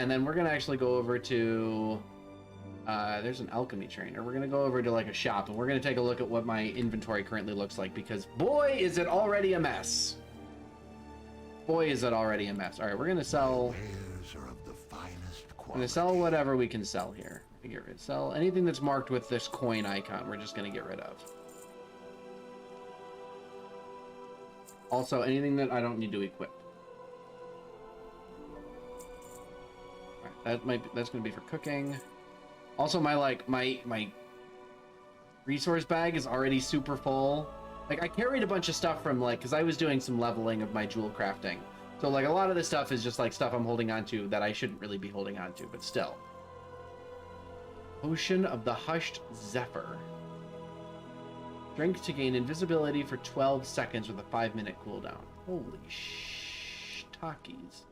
and then we're gonna actually go over to there's an alchemy trainer. We're gonna go over to like a shop, and we're gonna take a look at what my inventory currently looks like, because boy is it already a mess. Boy is it already a mess. All right, we're gonna sell. I'm gonna sell whatever we can sell here. Sell anything that's marked with this coin icon. We're just gonna get rid of. Also, anything that I don't need to equip. All right, that's gonna be for cooking. Also, my resource bag is already super full. Like, I carried a bunch of stuff from, like, because I was doing some leveling of my jewel crafting. So, like, a lot of this stuff is just, like, stuff I'm holding on to that I shouldn't really be holding on to, but still. Potion of the Hushed Zephyr. Drink to gain invisibility for 12 seconds with a 5-minute cooldown. Holy talkies.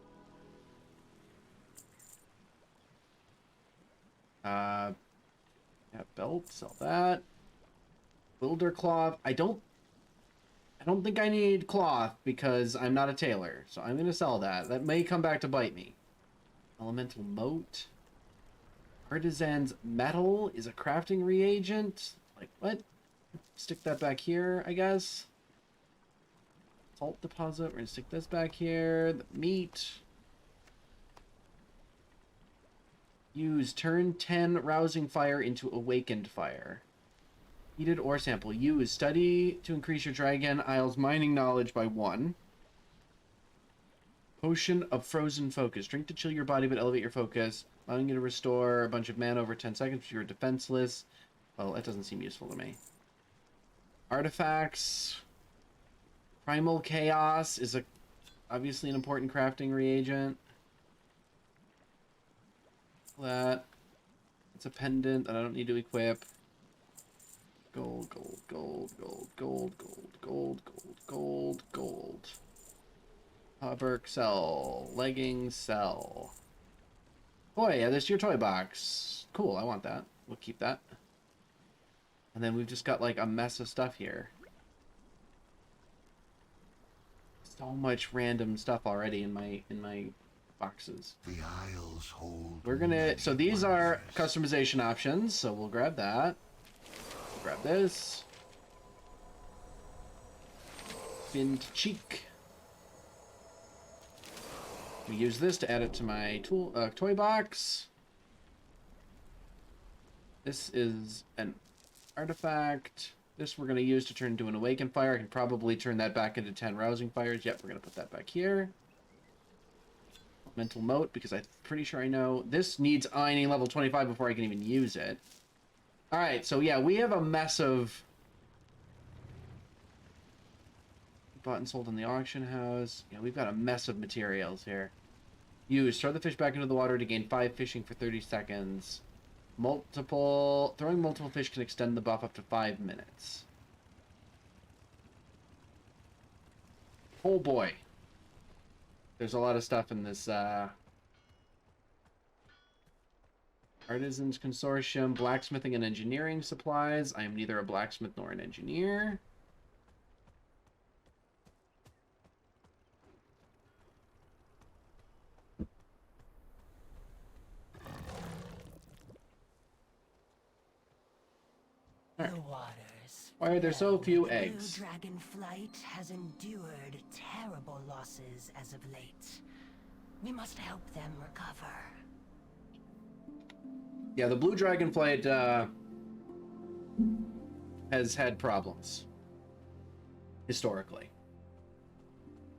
Yeah, belt, sell that. Builder cloth. I don't think I need cloth because I'm not a tailor, so I'm gonna sell that. That may come back to bite me. Elemental moat. Artisan's metal is a crafting reagent. Like, what? Stick that back here, I guess. Salt deposit. We're gonna stick this back here. The meat. Use turn 10 rousing fire into awakened fire. Heated ore sample. Use study to increase your Dragon Isles mining knowledge by 1. Potion of frozen focus. Drink to chill your body but elevate your focus, allowing you to restore a bunch of mana over 10 seconds if you're defenseless. Well, that doesn't seem useful to me. Artifacts. Primal Chaos is obviously an important crafting reagent. That. It's a pendant that I don't need to equip. Gold, gold, gold, gold, gold, gold, gold, gold, gold, gold. Hauberk, sell. Leggings, sell. Oh yeah, this is your toy box. Cool, I want that. We'll keep that. And then we've just got like a mess of stuff here. So much random stuff already in my boxes. The Isles hold. We're gonna. So these are customization options. So we'll grab that. Grab this. Finned cheek. We use this to add it to my toy box. This is an artifact. This we're going to use to turn into an awakened fire. I can probably turn that back into 10 rousing fires. Yep, we're going to put that back here. Mental moat, because I'm pretty sure I know. This needs ironing level 25 before I can even use it. Alright, so yeah, we have a mess of... Bought and sold in the auction house. Yeah, we've got a mess of materials here. Use. Throw the fish back into the water to gain 5 fishing for 30 seconds. Throwing multiple fish can extend the buff up to 5 minutes. Oh boy. There's a lot of stuff in this, Artisans Consortium, blacksmithing and engineering supplies. I am neither a blacksmith nor an engineer. The waters. Why are there so few eggs? Blue Dragonflight has endured terrible losses as of late. We must help them recover. Yeah, the Blue Dragonflight has had problems historically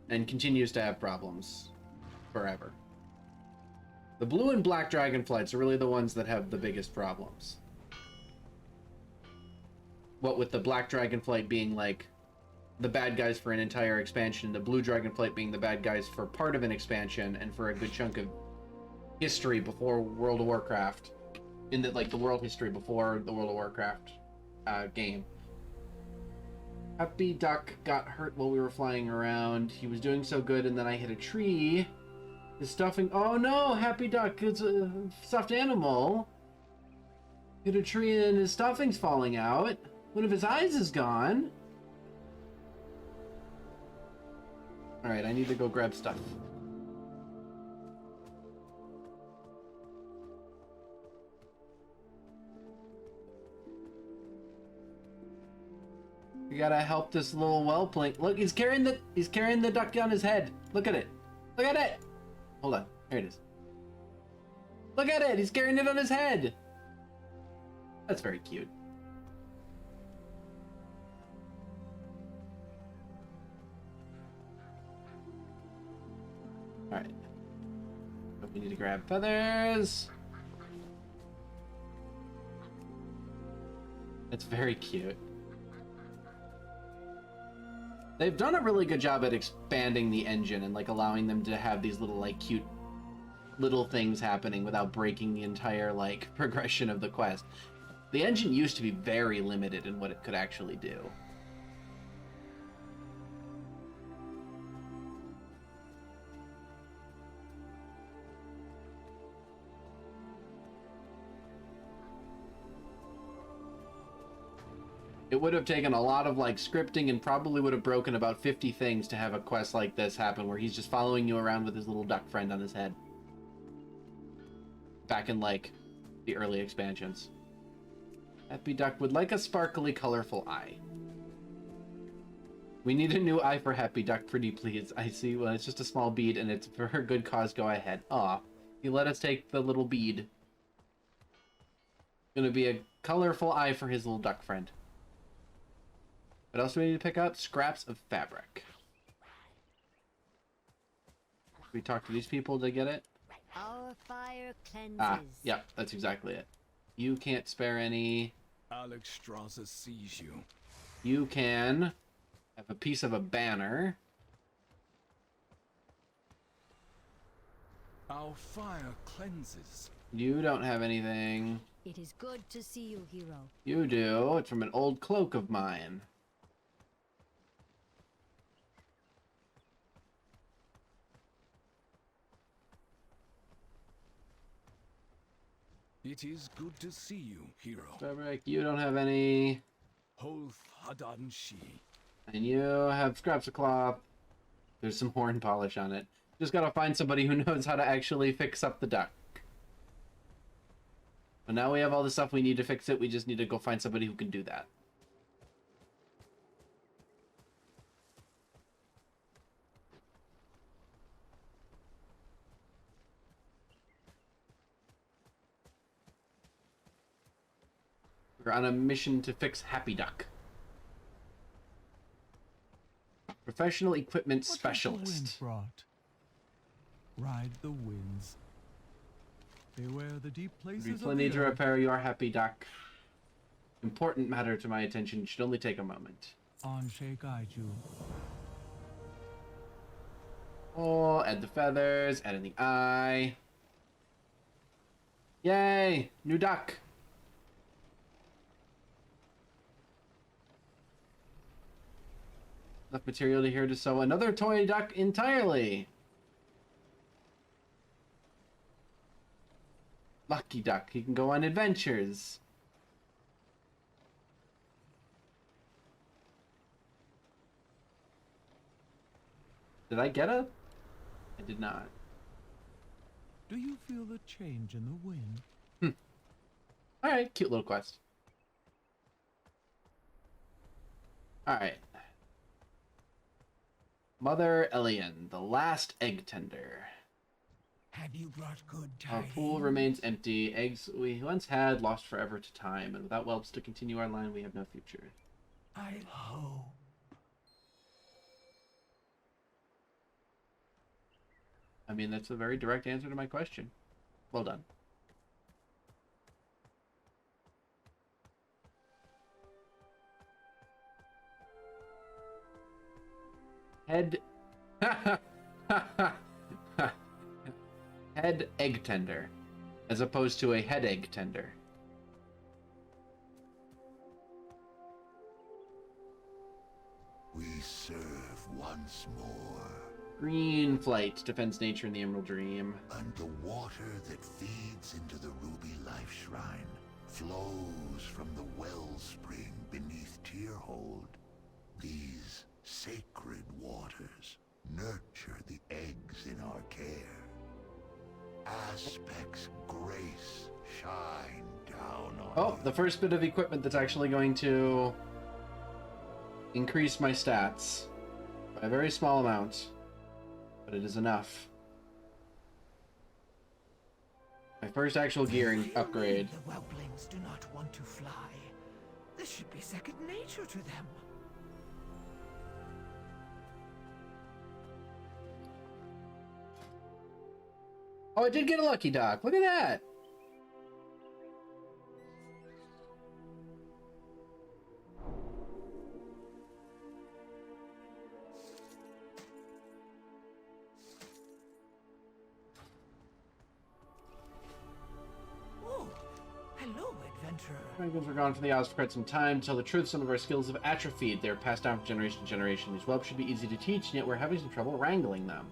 and continues to have problems forever. The blue and black dragonflights are really the ones that have the biggest problems. What with the black dragonflight being like the bad guys for an entire expansion, the blue dragonflight being the bad guys for part of an expansion and for a good chunk of history before World of Warcraft. In the, like, the world history before the World of Warcraft game. Happy Duck got hurt while we were flying around. He was doing so good, and then I hit a tree. His stuffing... Oh no! Happy Duck! It's a stuffed animal. Hit a tree and his stuffing's falling out. One of his eyes is gone. Alright, I need to go grab stuff. We gotta help this little whelpling. Look, he's carrying the duck on his head. Look at it. Look at it. Hold on. Here it is. Look at it. He's carrying it on his head. That's very cute. All right. We need to grab feathers. It's very cute. They've done a really good job at expanding the engine and like allowing them to have these little like cute little things happening without breaking the entire like progression of the quest. The engine used to be very limited in what it could actually do. It would have taken a lot of like scripting and probably would have broken about 50 things to have a quest like this happen where he's just following you around with his little duck friend on his head. Back in like the early expansions. Happy Duck would like a sparkly, colorful eye. We need a new eye for Happy Duck, pretty please. I see. Well, it's just a small bead and it's for her good cause. Go ahead. Aw, you let us take the little bead. Gonna be a colorful eye for his little duck friend. What else do we need to pick up? Scraps of fabric. We talk to these people to get it? Our fire cleanses. Ah, yeah, that's exactly it. You can't spare any. Alex Strasser sees you. You can have a piece of a banner. Our fire cleanses. You don't have anything. It is good to see you, hero. You do. It's from an old cloak of mine. It is good to see you, hero. Fabric, you don't have any. Holth Hadan Shi. And you have scraps of cloth. There's some horn polish on it. Just gotta find somebody who knows how to actually fix up the duck. But now we have all the stuff we need to fix it. We just need to go find somebody who can do that. We're on a mission to fix Happy Duck. Professional equipment specialist. What has the wind brought? Ride the winds. Beware the deep places We of plenty the to earth. repair your Happy Duck. Important matter to my attention. Should only take a moment. On Sheikh Aiju. Oh, add the feathers, add in the eye. Yay! New duck! Enough material to here to sew another toy duck entirely. Lucky duck, he can go on adventures. Did I get a? I did not. Do you feel the change in the wind? Alright, cute little quest. Alright. Mother Elian, the last egg tender. Have you brought good Our tidings? pool remains empty. Eggs we once had lost forever to time, and without whelps to continue our line, we have no future. I hope. I mean, that's a very direct answer to my question. Well done. Head... head egg tender, as opposed to a head egg tender. We serve once more, Dragonflight defends nature in the Emerald Dream. and the water that feeds into the Ruby Life Shrine flows from the wellspring beneath Tierhold. These sacred waters nurture the eggs in our care. Aspect's grace shine down on Oh, you. the first bit of equipment that's actually going to increase my stats by a very small amount, but it is enough. My first actual gearing upgrade. The whelplings do not want to fly. This should be second nature to them. Oh, I did get a lucky duck. Look at that. Oh, hello, adventurer. Dragons were gone from the Isles for quite some time. To tell the truth, some of our skills have atrophied. They're passed down from generation to generation. These whelps should be easy to teach, and yet we're having some trouble wrangling them.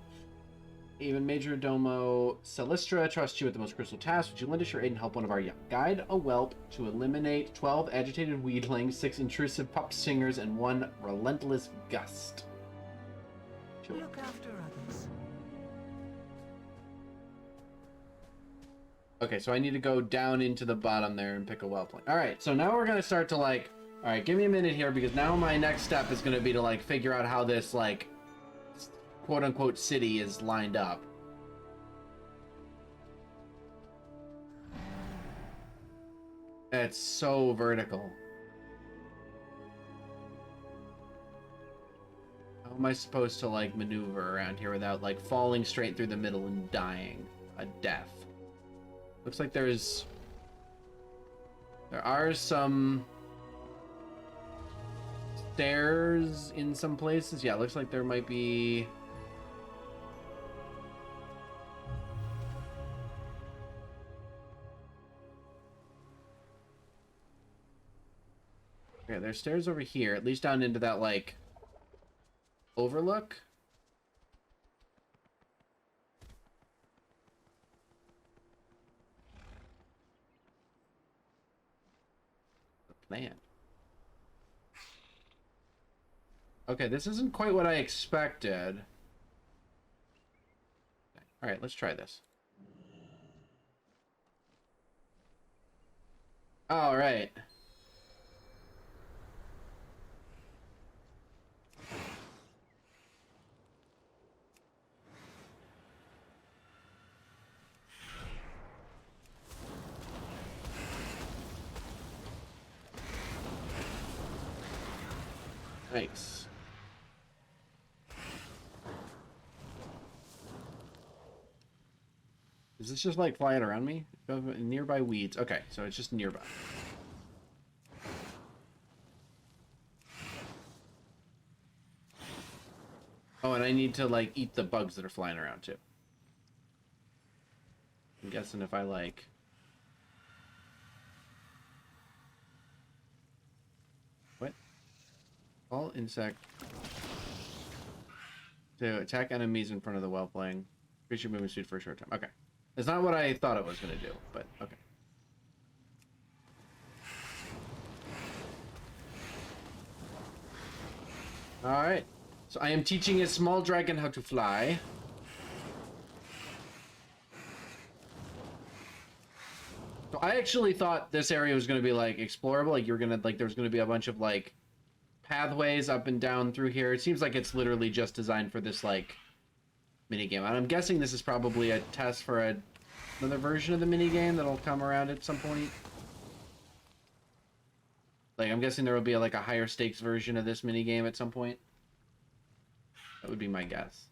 Even Major Domo Celistra trusts you with the most crucial task. Would you lend us your aid and help one of our young? Guide a whelp to eliminate 12 agitated weedlings, 6 intrusive pup singers, and 1 relentless gust. Sure. Look after others. Okay, so I need to go down into the bottom there and pick a whelpling. Alright, so now we're going to start to, like... Alright, give me a minute here, because now my next step is going to be to, like, figure out how this, like... quote-unquote city is lined up. It's so vertical. How am I supposed to, like, maneuver around here without, like, falling straight through the middle and dying a death? Looks like there are some stairs in some places. Yeah, looks like there might be... Okay, there's stairs over here, at least down into that, like, overlook. The plan. Okay, this isn't quite what I expected. Alright, let's try this. Alright. Nice. Is this just like flying around me? Nearby weeds. Okay, so it's just nearby. Oh, and I need to like eat the bugs that are flying around too. I'm guessing if I like... What? All insect to attack enemies in front of the whelpling. Increase your movement speed for a short time. Okay. It's not what I thought it was going to do, but okay. Alright. So I am teaching a small dragon how to fly. So I actually thought this area was going to be like explorable. Like you were going to, like there was going to be a bunch of like pathways up and down through here. It seems like it's literally just designed for this like minigame. And I'm guessing this is probably a test for another version of the minigame that'll come around at some point. Like I'm guessing there will be like a higher stakes version of this minigame at some point. That would be my guess.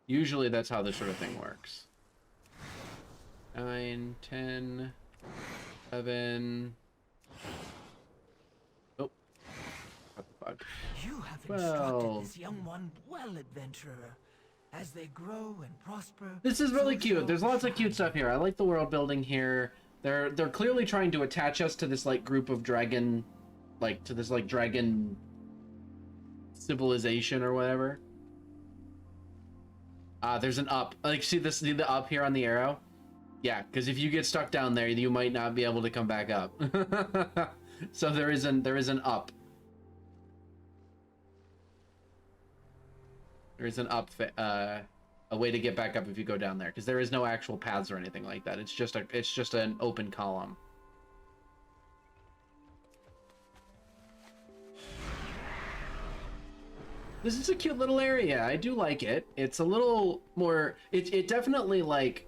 Usually that's how this sort of thing works. 9, 10, 11... Oh. Got the bug. You have 12. instructed this young one well, adventurer. As they grow and prosper... This is really so cute. shall There's lots of shine. cute stuff here. I like the world building here. They're clearly trying to attach us to this like group of dragon, like to this like dragon civilization or whatever. There's an up. Like, see the up here on the arrow? Yeah, because if you get stuck down there, you might not be able to come back up. So there is an up. There is an up, a way to get back up if you go down there, because there is no actual paths or anything like that. It's just an open column. This is a cute little area. I do like it. It's a little more. It definitely like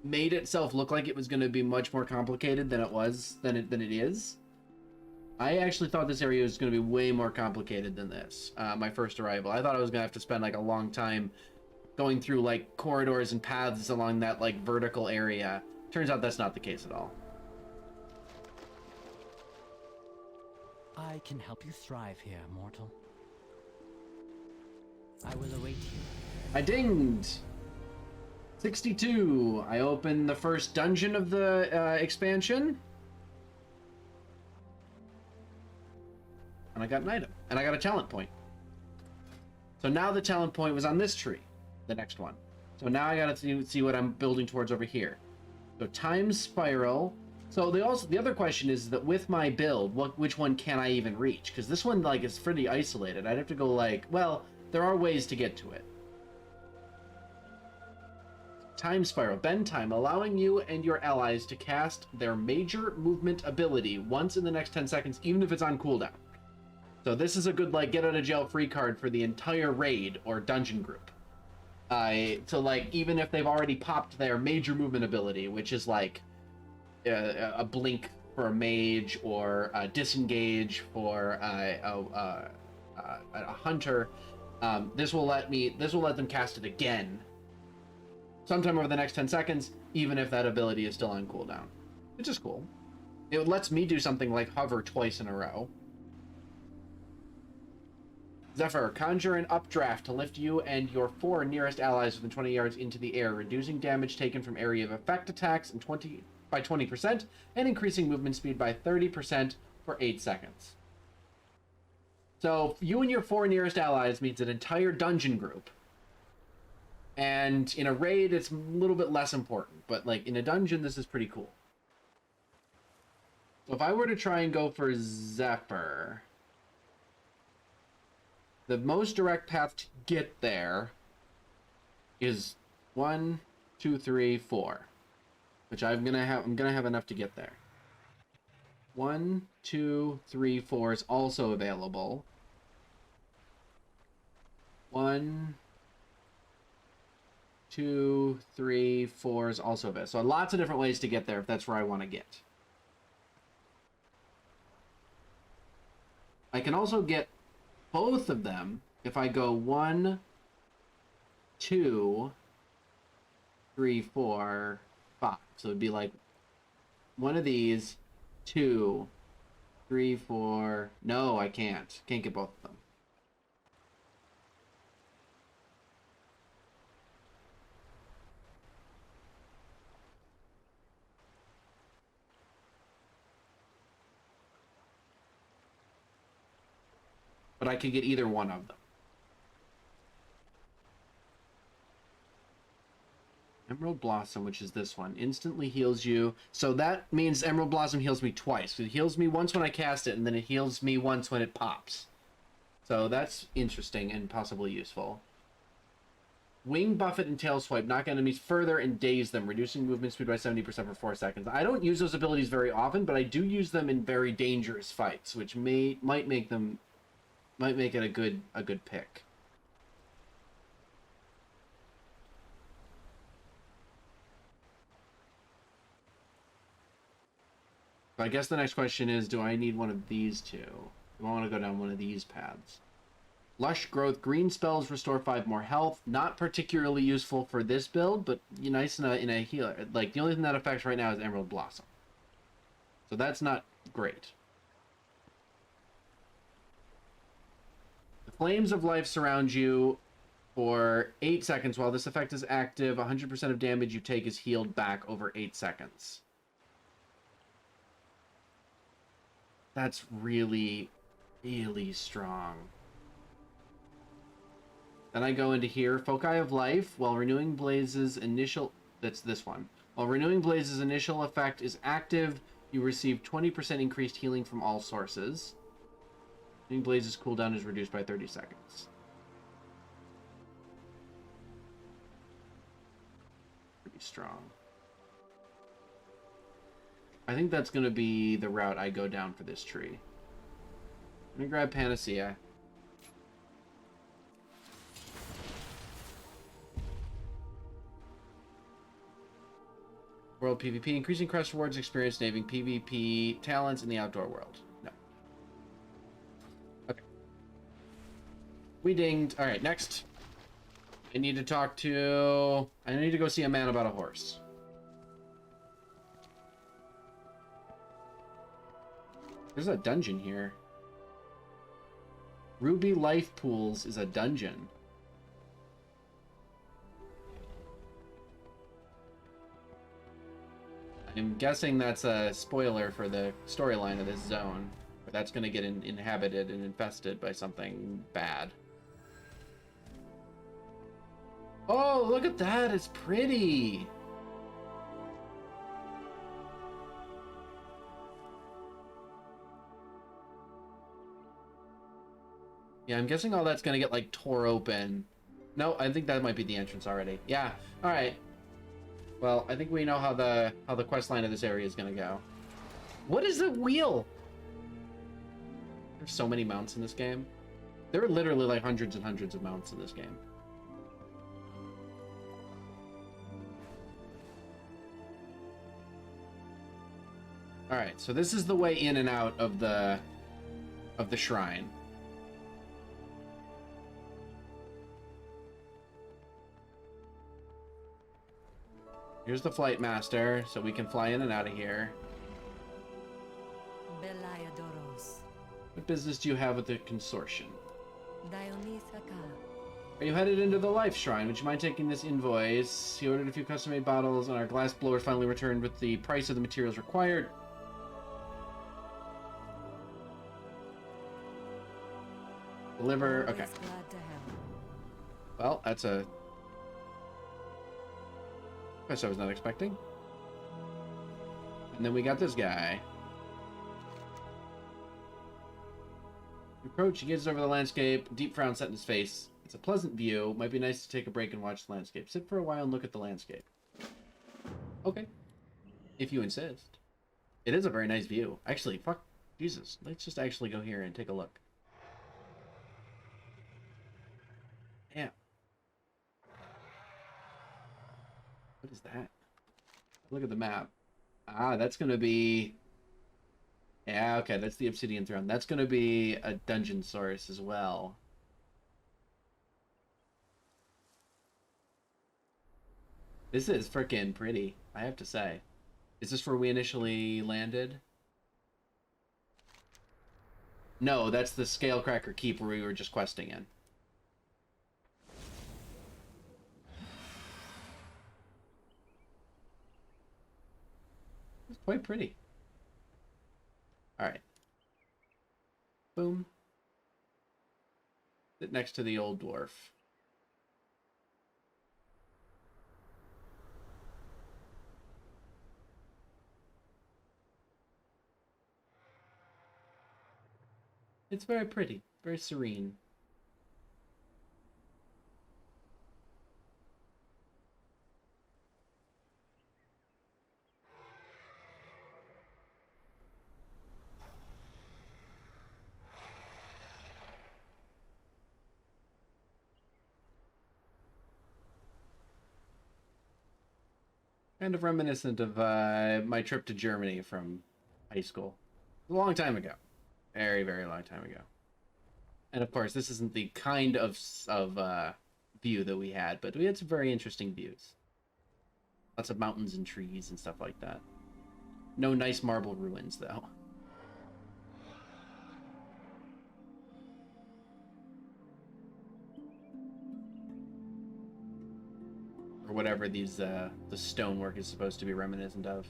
made itself look like it was going to be much more complicated than it is. I actually thought this area was going to be way more complicated than this. My first arrival, I thought I was going to have to spend like a long time going through like corridors and paths along that like vertical area. Turns out that's not the case at all. I can help you thrive here, mortal. I will await you. I dinged. 62. I opened the first dungeon of the expansion. And I got an item. And I got a talent point. So now the talent point was on this tree. The next one. So now I gotta see what I'm building towards over here. So time spiral. So the other question is that with my build, which one can I even reach? Because this one like is pretty isolated. I'd have to go like, well, there are ways to get to it. Time spiral. Bend time, allowing you and your allies to cast their major movement ability once in the next 10 seconds, even if it's on cooldown. So this is a good like get out of jail free card for the entire raid or dungeon group. So like even if they've already popped their major movement ability, which is like a blink for a mage or a disengage for a hunter, this will let them cast it again sometime over the next 10 seconds, even if that ability is still on cooldown, which is cool. It lets me do something like hover twice in a row. Zephyr, conjure an updraft to lift you and your 4 nearest allies within 20 yards into the air, reducing damage taken from area of effect attacks by 20% and increasing movement speed by 30% for 8 seconds. So you and your 4 nearest allies means an entire dungeon group. And in a raid, it's a little bit less important, but like in a dungeon, this is pretty cool. So if I were to try and go for Zephyr, the most direct path to get there is 1, 2, 3, 4, which I'm gonna have enough to get there. 1, 2, 3, 4 is also available. 1, 2, 3, 4 is also available. So lots of different ways to get there if that's where I want to get. I can also get both of them if I go 1, 2, 3, 4, 5. So it'd be like one of these, 2, 3, 4. No, I can't. Can't get both of them. But I could get either one of them. Emerald Blossom, which is this one, instantly heals you. So that means Emerald Blossom heals me twice. It heals me once when I cast it, and then it heals me once when it pops. So that's interesting and possibly useful. Wing Buffet and Tail Swipe knock enemies further and daze them, reducing movement speed by 70% for 4 seconds. I don't use those abilities very often, but I do use them in very dangerous fights, which might make it a good pick. I guess the next question is, do I need one of these two? Do I want to go down one of these paths? Lush Growth, green spells restore 5 more health. Not particularly useful for this build, but nice in a healer. Like, the only thing that affects right now is Emerald Blossom. So that's not great. The Flames of Life surround you for 8 seconds. While this effect is active, 100% of damage you take is healed back over 8 seconds. That's really, really strong. Then I go into here, Foci of Life, while renewing Blaze's initial... That's this one. While renewing Blaze's initial effect is active, you receive 20% increased healing from all sources. Renewing Blaze's cooldown is reduced by 30 seconds. Pretty strong. I think that's going to be the route I go down for this tree. I'm going to grab Panacea. World PvP. Increasing quest rewards, experience, naving PvP talents in the outdoor world. No. Okay. We dinged. Alright, next. I need to talk to... I need to go see a man about a horse. There's a dungeon here. Ruby Life Pools is a dungeon. I'm guessing that's a spoiler for the storyline of this zone. Where that's going to get inhabited and infested by something bad. Oh, look at that! It's pretty! Yeah, I'm guessing all that's going to get, like, tore open. No, I think that might be the entrance already. Yeah, alright. Well, I think we know how the quest line of this area is going to go. What is the wheel? There's so many mounts in this game. There are literally, like, hundreds and hundreds of mounts in this game. Alright, so this is the way in and out of the shrine. Here's the flight master, so we can fly in and out of here. Belayadoros. What business do you have with the consortium? Dionysaka. Are you headed into the life shrine? Would you mind taking this invoice? He ordered a few custom-made bottles, and our glass blower finally returned with the price of the materials required. Deliver. Okay. Glad to help. Well, that's a quest I was not expecting. And then we got this guy. You approach, he gazes over the landscape, a deep frown set in his face. It's a pleasant view. Might be nice to take a break and watch the landscape. Sit for a while and look at the landscape. Okay. If you insist. It is a very nice view. Actually, fuck Jesus. Let's just actually go here and take a look. Yeah. What is that? Look at the map. Ah, that's going to be... Yeah, okay, that's the Obsidian Throne. That's going to be a dungeon source as well. This is frickin' pretty, I have to say. Is this where we initially landed? No, that's the Scalecracker Keep where we were just questing in. It's quite pretty. Alright. Boom. Sit next to the old dwarf. It's very pretty, very serene. Kind of reminiscent of my trip to Germany from high school. A long time ago. Very, very long time ago. And of course, this isn't the kind of view that we had, but we had some very interesting views. Lots of mountains and trees and stuff like that. No nice marble ruins, though. Or whatever these the stonework is supposed to be reminiscent of.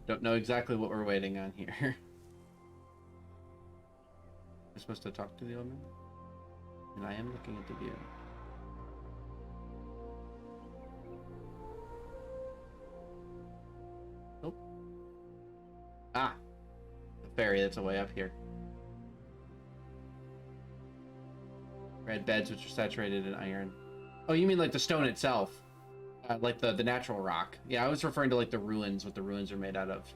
Don't know exactly what we're waiting on here. Am I supposed to talk to the old man? And I am looking at the view. Nope. Ah! The ferry that's way up here. Red beds which are saturated in iron. Oh, you mean like the stone itself? Like the natural rock. Yeah, I was referring to like the ruins, what the ruins are made out of.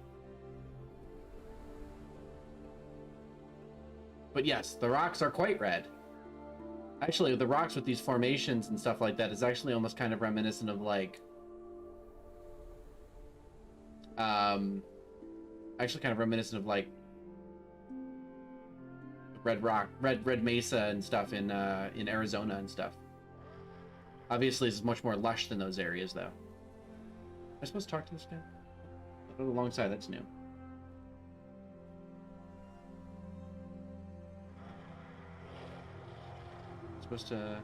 But yes, the rocks are quite red. Actually, the rocks with these formations and stuff like that is actually almost kind of reminiscent of like... actually kind of reminiscent of like red rock, red mesa and stuff in Arizona and stuff. Obviously, it's much more lush than those areas, though. Am I supposed to talk to this guy? Oh, alongside, that's new. Supposed to...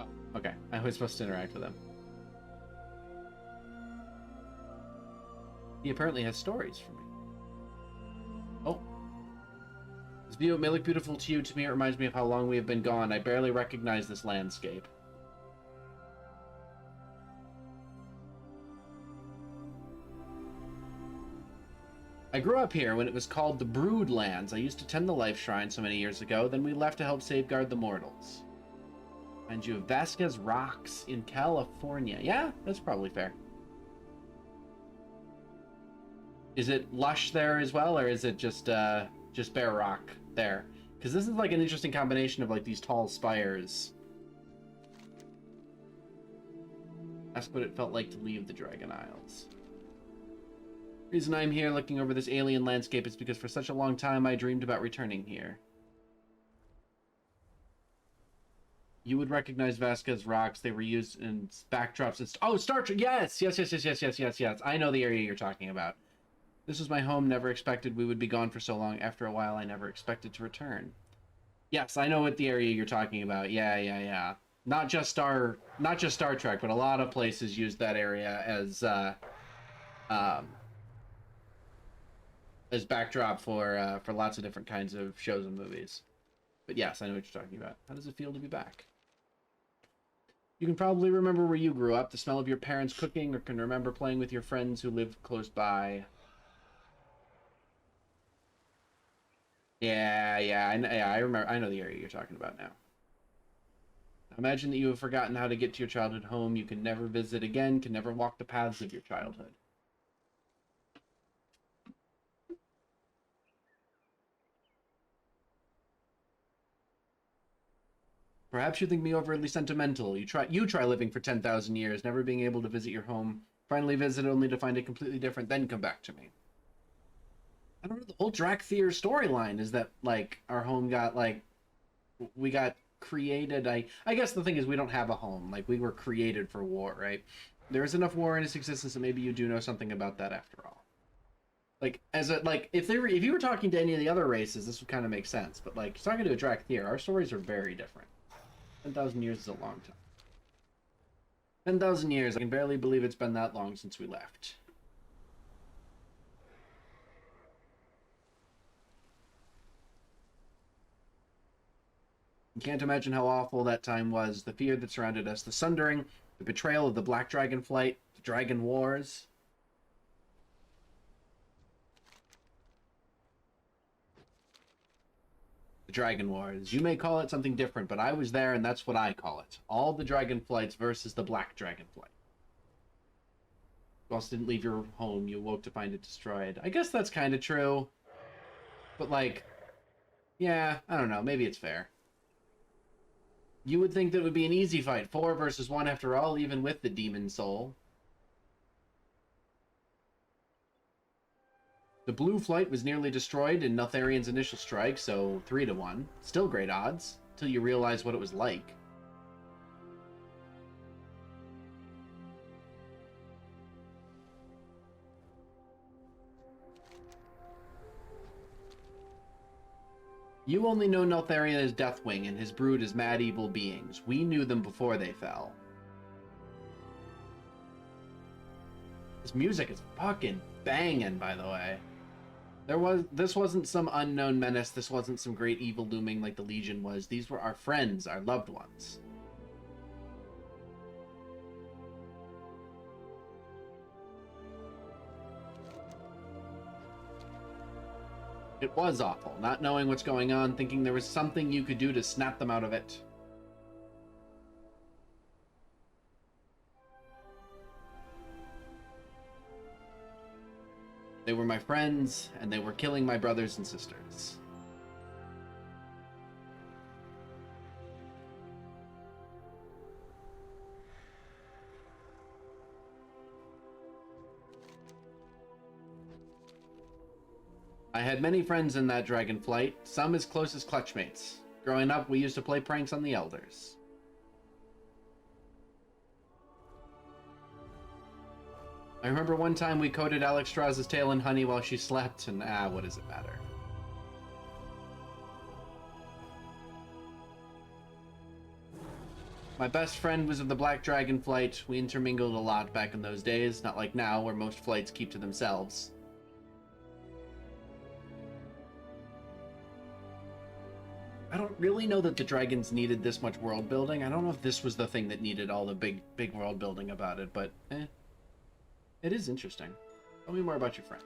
Oh, okay. I was supposed to interact with him. He apparently has stories for me. Oh. This view may look beautiful to you. To me, it reminds me of how long we have been gone. I barely recognize this landscape. I grew up here when it was called the Brood Lands. I used to tend the Life Shrine so many years ago. Then we left to help safeguard the mortals. And you have Vasquez Rocks in California. Yeah, that's probably fair. Is it lush there as well, or is it just bare rock there? Because this is like an interesting combination of like these tall spires. Ask what it felt like to leave the Dragon Isles. The reason I'm here looking over this alien landscape is because for such a long time I dreamed about returning here. You would recognize Vasquez Rocks. They were used in backdrops. Oh, Star Trek! Yes! Yes. I know the area you're talking about. This was my home. Never expected we would be gone for so long. After a while, I never expected to return. Yes, I know what the area you're talking about. Yeah. Not just Star Trek, but a lot of places use that area as backdrop for lots of different kinds of shows and movies. But yes, I know what you're talking about. How does it feel to be back? You can probably remember where you grew up, the smell of your parents cooking, or can remember playing with your friends who lived close by. Yeah, I remember. I know the area you're talking about now. Imagine that you have forgotten how to get to your childhood home. You can never visit again, can never walk the paths of your childhood. Perhaps you think me overly sentimental. You try living for 10,000 years, never being able to visit your home. Finally visit only to find it completely different, then come back to me. I don't know, the whole Drakthir storyline is that, like, our home got, like, we got created. I guess the thing is we don't have a home. Like, we were created for war, right? There is enough war in its existence that maybe you do know something about that after all. Like, if you were talking to any of the other races, this would kind of make sense. But, like, talking to a Drakthir, our stories are very different. 10,000 years is a long time. 10,000 years, I can barely believe it's been that long since we left. You can't imagine how awful that time was, the fear that surrounded us, the sundering, the betrayal of the Black Dragonflight, the Dragon Wars. The Dragon Wars. You may call it something different, but I was there and that's what I call it. All the Dragonflights versus the Black Dragonflight. You also didn't leave your home, you awoke to find it destroyed. I guess that's kind of true. But, like, yeah, I don't know, maybe it's fair. You would think that it would be an easy fight, 4 versus 1 after all, even with the Demon Soul. The Blue Flight was nearly destroyed in Neltharion's initial strike, so 3-1. Still great odds, till you realize what it was like. You only know Neltharion as Deathwing and his brood as mad evil beings. We knew them before they fell. This music is fucking banging, by the way. This wasn't some unknown menace. This wasn't some great evil looming like the Legion was. These were our friends, our loved ones. It was awful, not knowing what's going on, thinking there was something you could do to snap them out of it. They were my friends, and they were killing my brothers and sisters. I had many friends in that Dragonflight, some as close as clutchmates. Growing up, we used to play pranks on the elders. I remember one time we coated Alexstrasza's tail in honey while she slept, and what does it matter? My best friend was of the Black Dragonflight. We intermingled a lot back in those days, not like now, where most flights keep to themselves. I don't really know that the dragons needed this much world building. I don't know if this was the thing that needed all the big world building about it, but it is interesting. Tell me more about your friend.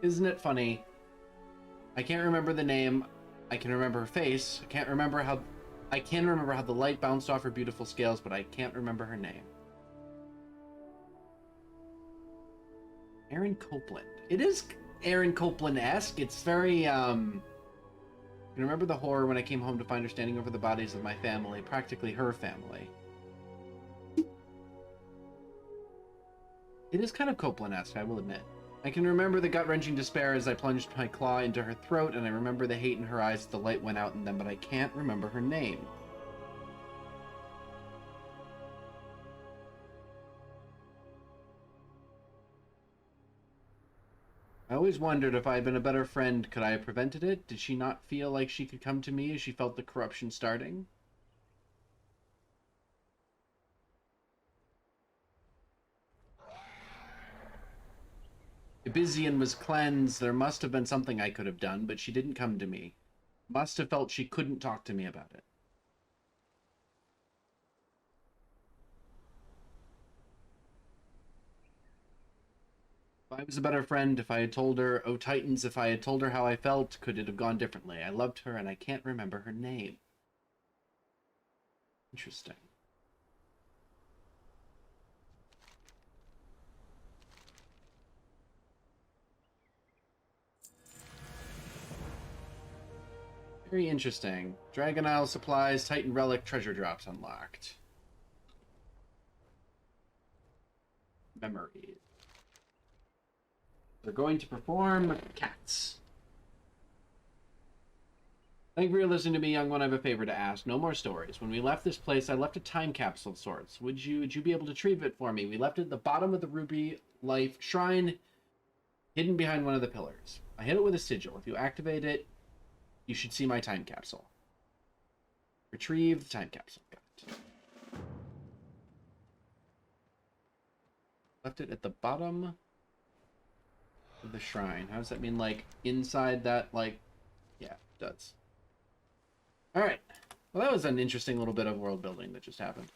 Isn't it funny? I can't remember the name. I can remember her face. I can remember how the light bounced off her beautiful scales, but I can't remember her name. Aaron Copeland. It is Aaron Copeland-esque. It's very I can remember the horror when I came home to find her standing over the bodies of my family, practically her family. It is kind of Copeland-esque, I will admit. I can remember the gut-wrenching despair as I plunged my claw into her throat, and I remember the hate in her eyes as the light went out in them, but I can't remember her name. I always wondered if I had been a better friend, could I have prevented it? Did she not feel like she could come to me as she felt the corruption starting? Ibizian was cleansed. There must have been something I could have done, but she didn't come to me. Must have felt she couldn't talk to me about it. If I was a better friend, if I had told her, oh Titans, if I had told her how I felt, could it have gone differently? I loved her and I can't remember her name. Interesting. Very interesting. Dragon Isle supplies, Titan Relic, treasure drops unlocked. Memories. They're going to perform cats. Thank you for listening to me, young one. I have a favor to ask. No more stories. When we left this place, I left a time capsule of sorts. Would you be able to retrieve it for me? We left it at the bottom of the Ruby Life Shrine, hidden behind one of the pillars. I hid it with a sigil. If you activate it, you should see my time capsule. Retrieve the time capsule. Got it. Left it at the bottom of the shrine. How does that mean, like, inside that, like... Yeah, it does. Alright. Well, that was an interesting little bit of world building that just happened.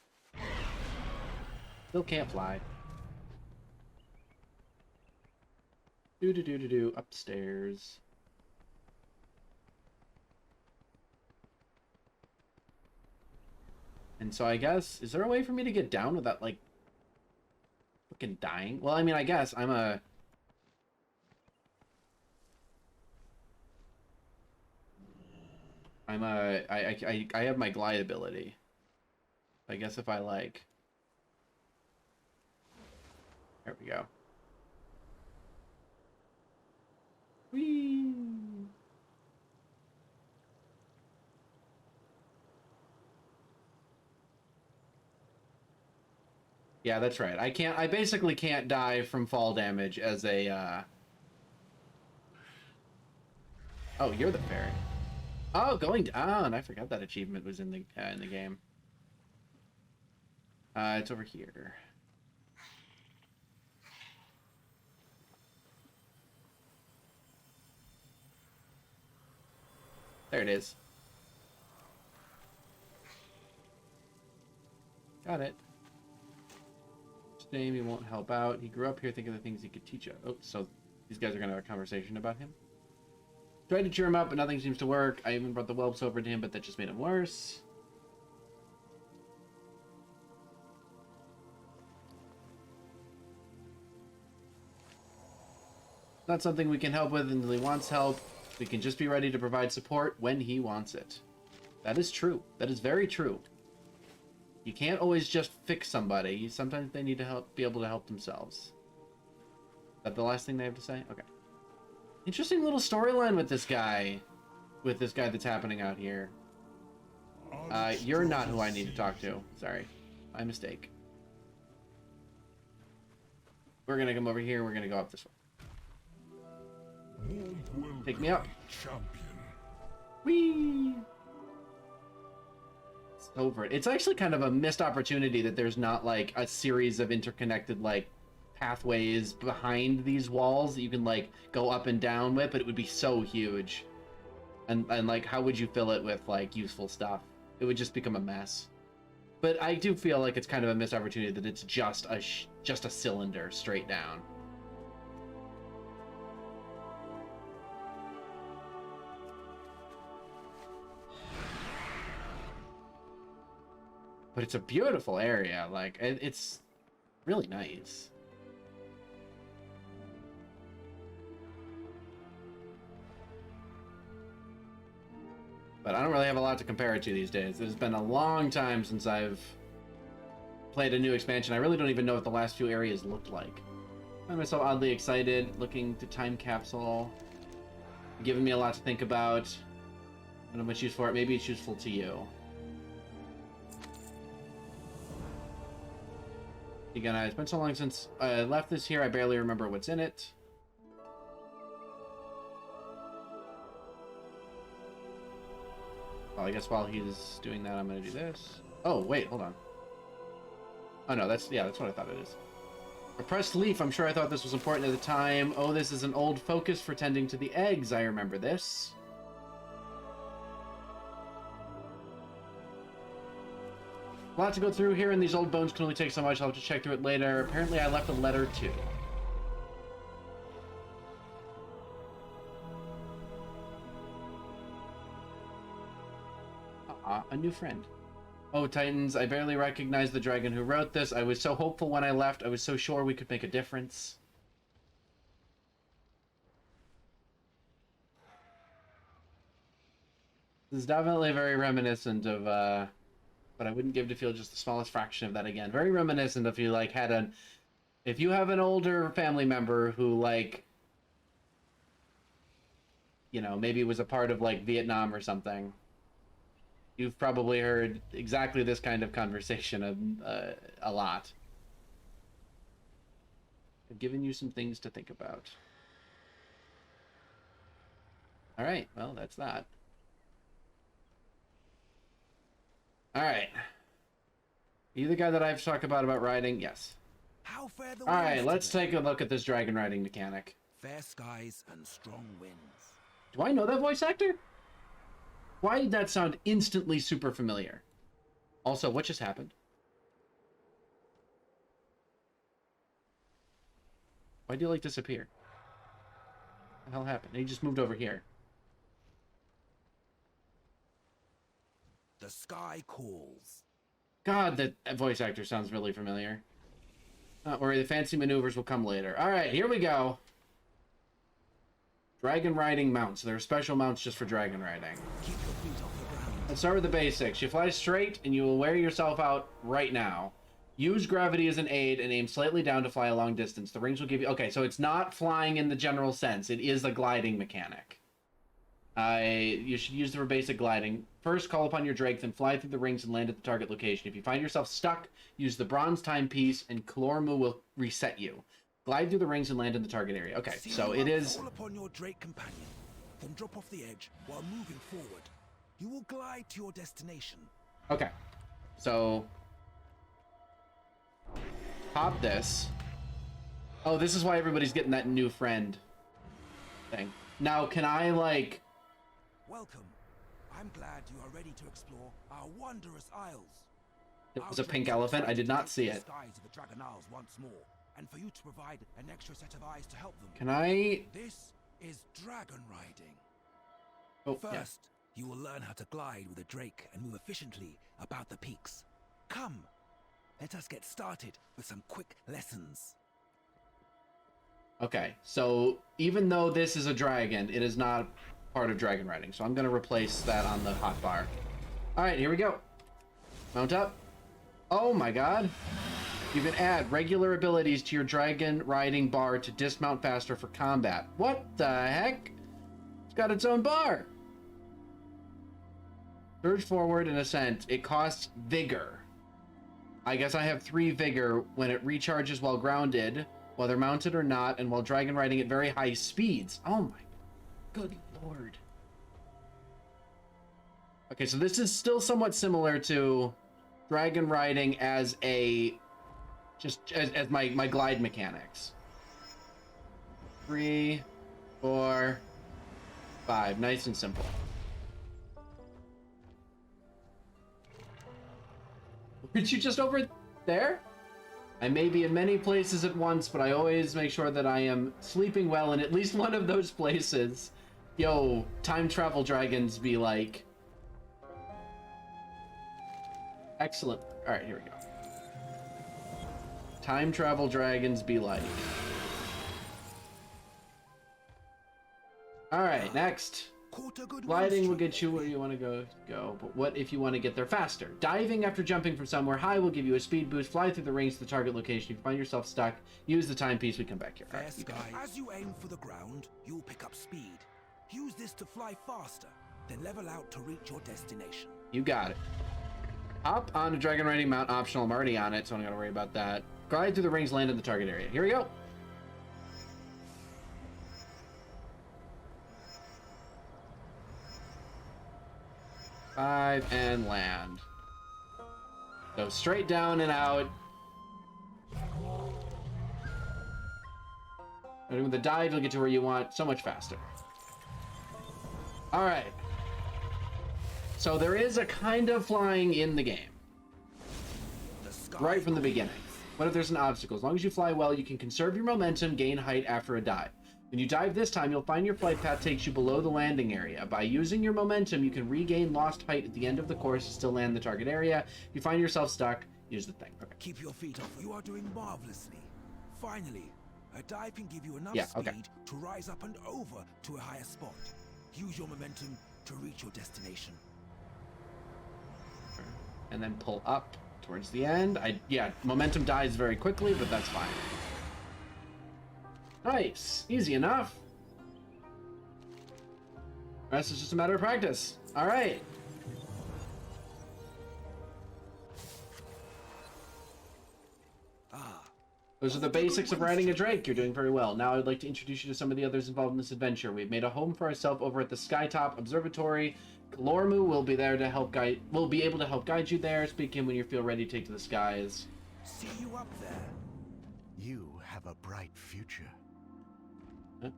Still can't fly. Do-do-do-do-do. Upstairs. And so I guess... Is there a way for me to get down without, like... fucking dying? Well, I mean, I guess I'm a... I have my glide ability. I guess if I like... There we go. Whee! Yeah, that's right. I basically can't die from fall damage as a, Oh, you're the fairy. Oh, going down. I forgot that achievement was in the game. It's over here. There it is. Got it. His name, he won't help out. He grew up here thinking of the things he could teach us. Oh, so these guys are going to have a conversation about him. Tried to cheer him up, but nothing seems to work. I even brought the whelps over to him, but that just made him worse. Not something we can help with until he wants help. We can just be ready to provide support when he wants it. That is true. That is very true. You can't always just fix somebody. Sometimes they need to be able to help themselves. Is that the last thing they have to say? Okay. Interesting little storyline with this guy. With this guy that's happening out here. You're not who I need to talk to. Sorry. My mistake. We're gonna come over here and we're gonna go up this way. Pick me up. Champion. Whee! It's over. It's actually kind of a missed opportunity that there's not like a series of interconnected like pathways behind these walls that you can like go up and down with, but it would be so huge. And like how would you fill it with like useful stuff? It would just become a mess. But I do feel like it's kind of a missed opportunity that it's just a cylinder straight down. But it's a beautiful area. Like it's really nice. But I don't really have a lot to compare it to these days. It's been a long time since I've played a new expansion. I really don't even know what the last few areas looked like. I find myself oddly excited, looking to time capsule, giving me a lot to think about. I don't know much use for it. Maybe it's useful to you. Again, it's been so long since I left this here, I barely remember what's in it. Well, I guess while he's doing that, I'm going to do this. Oh, wait, hold on. Oh, no, that's what I thought it is. Repressed leaf. I'm sure I thought this was important at the time. Oh, this is an old focus for tending to the eggs. I remember this. A lot to go through here, and these old bones can only take so much. I'll have to check through it later. Apparently, I left a letter, too. A new friend. Oh, Titans, I barely recognized the dragon who wrote this. I was so hopeful when I left. I was so sure we could make a difference. This is definitely very reminiscent of, but I wouldn't give to feel just the smallest fraction of that again. Very reminiscent if you, like, if you have an older family member who, like, you know, maybe was a part of, like, Vietnam or something. You've probably heard exactly this kind of conversation a lot. I've given you some things to think about. All right, well, that's that. All right. Are you the guy that I've talked about riding? Yes. How fare the All right, winds let's today? take a look at this dragon riding mechanic. Fair skies and strong winds. Do I know that voice actor? Why did that sound instantly super familiar? Also, what just happened? Why'd you, like, disappear? What the hell happened? He just moved over here. The sky calls. God, that voice actor sounds really familiar. Not worry, the fancy maneuvers will come later. All right, here we go. Dragon riding mounts. There are special mounts just for dragon riding. Keep your feet off the ground. Let's start with the basics. You fly straight, and you will wear yourself out right now. Use gravity as an aid, and aim slightly down to fly a long distance. The rings will give you... Okay, so it's not flying in the general sense. It is a gliding mechanic. You should use it for basic gliding. First, call upon your drake, then fly through the rings and land at the target location. If you find yourself stuck, use the bronze timepiece, and Kalormu will reset you. Glide through the rings and land in the target area. Okay, See so you it is... Fall upon your drake companion, then drop off the edge while moving forward. You will glide to your destination. Okay. So pop this. Oh, this is why everybody's getting that new friend thing. Now, can I like... Welcome. I'm glad you are ready to explore our wondrous isles. It was a pink elephant. I did not see it. Skies of the Dragon Isles once more, and for you to provide an extra set of eyes to help them. Can I... This is dragon riding. Oh, First, you will learn how to glide with a drake and move efficiently about the peaks. Come, let us get started with some quick lessons. Okay, so even though this is a dragon, it is not part of dragon riding. So I'm going to replace that on the hotbar. All right, here we go. Mount up. Oh my god. You can add regular abilities to your dragon riding bar to dismount faster for combat. What the heck? It's got its own bar. Surge forward and ascent. It costs vigor. I guess I have 3 vigor when it recharges while grounded, whether mounted or not, and while dragon riding at very high speeds. Oh my good lord. Okay, so this is still somewhat similar to dragon riding as a... just as my glide mechanics. 3, 4, 5. Nice and simple. Aren't you just over there? I may be in many places at once, but I always make sure that I am sleeping well in at least one of those places. Yo, time travel dragons be like... Excellent. All right, here we go. Time travel dragons be like. All right, next. Gliding will get you where you want to go, but what if you want to get there faster? Diving after jumping from somewhere high will give you a speed boost. Fly through the rings to the target location. If you find yourself stuck, use the timepiece. We come back here. All right, As you aim for the ground, you'll pick up speed. Use this to fly faster, then level out to reach your destination. You got it. Hop on a dragon riding mount, optional. I'm already on it, so I'm not gonna worry about that. Glide through the rings, land in the target area. Here we go. Five and land. So straight down and out. And with the dive, you'll get to where you want so much faster. All right. So there is a kind of flying in the game. Right from the beginning. What if there's an obstacle? As long as you fly well, you can conserve your momentum, gain height after a dive. When you dive this time, you'll find your flight path takes you below the landing area. By using your momentum, you can regain lost height at the end of the course to still land the target area. If you find yourself stuck, use the thing. Okay. Keep your feet off. You are doing marvelously. Finally, a dive can give you enough speed to rise up and over to a higher spot. Use your momentum to reach your destination. And then pull up towards the end. Momentum dies very quickly, but that's fine. Nice. Easy enough. The rest is just a matter of practice. All right. Those are the basics of riding a drake. You're doing very well. Now I'd like to introduce you to some of the others involved in this adventure. We've made a home for ourselves over at the Skytop Observatory. Glormu will be there to help guide. Will be able to help guide you there. Speak in when you feel ready to take to the skies. See you up there. You have a bright future. Huh?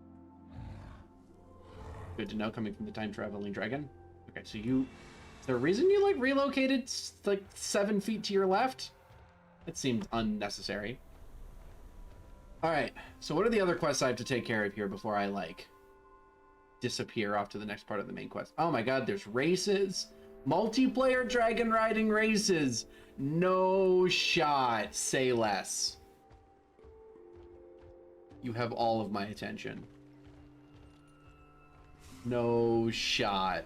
Good to know, coming from the time traveling dragon. Okay, so you. Is there a reason you like relocated like 7 feet to your left? It seemed unnecessary. All right. So what are the other quests I have to take care of here before I like disappear off to the next part of the main quest? Oh my god, there's races. Multiplayer dragon riding races. No shot. Say less. You have all of my attention. No shot.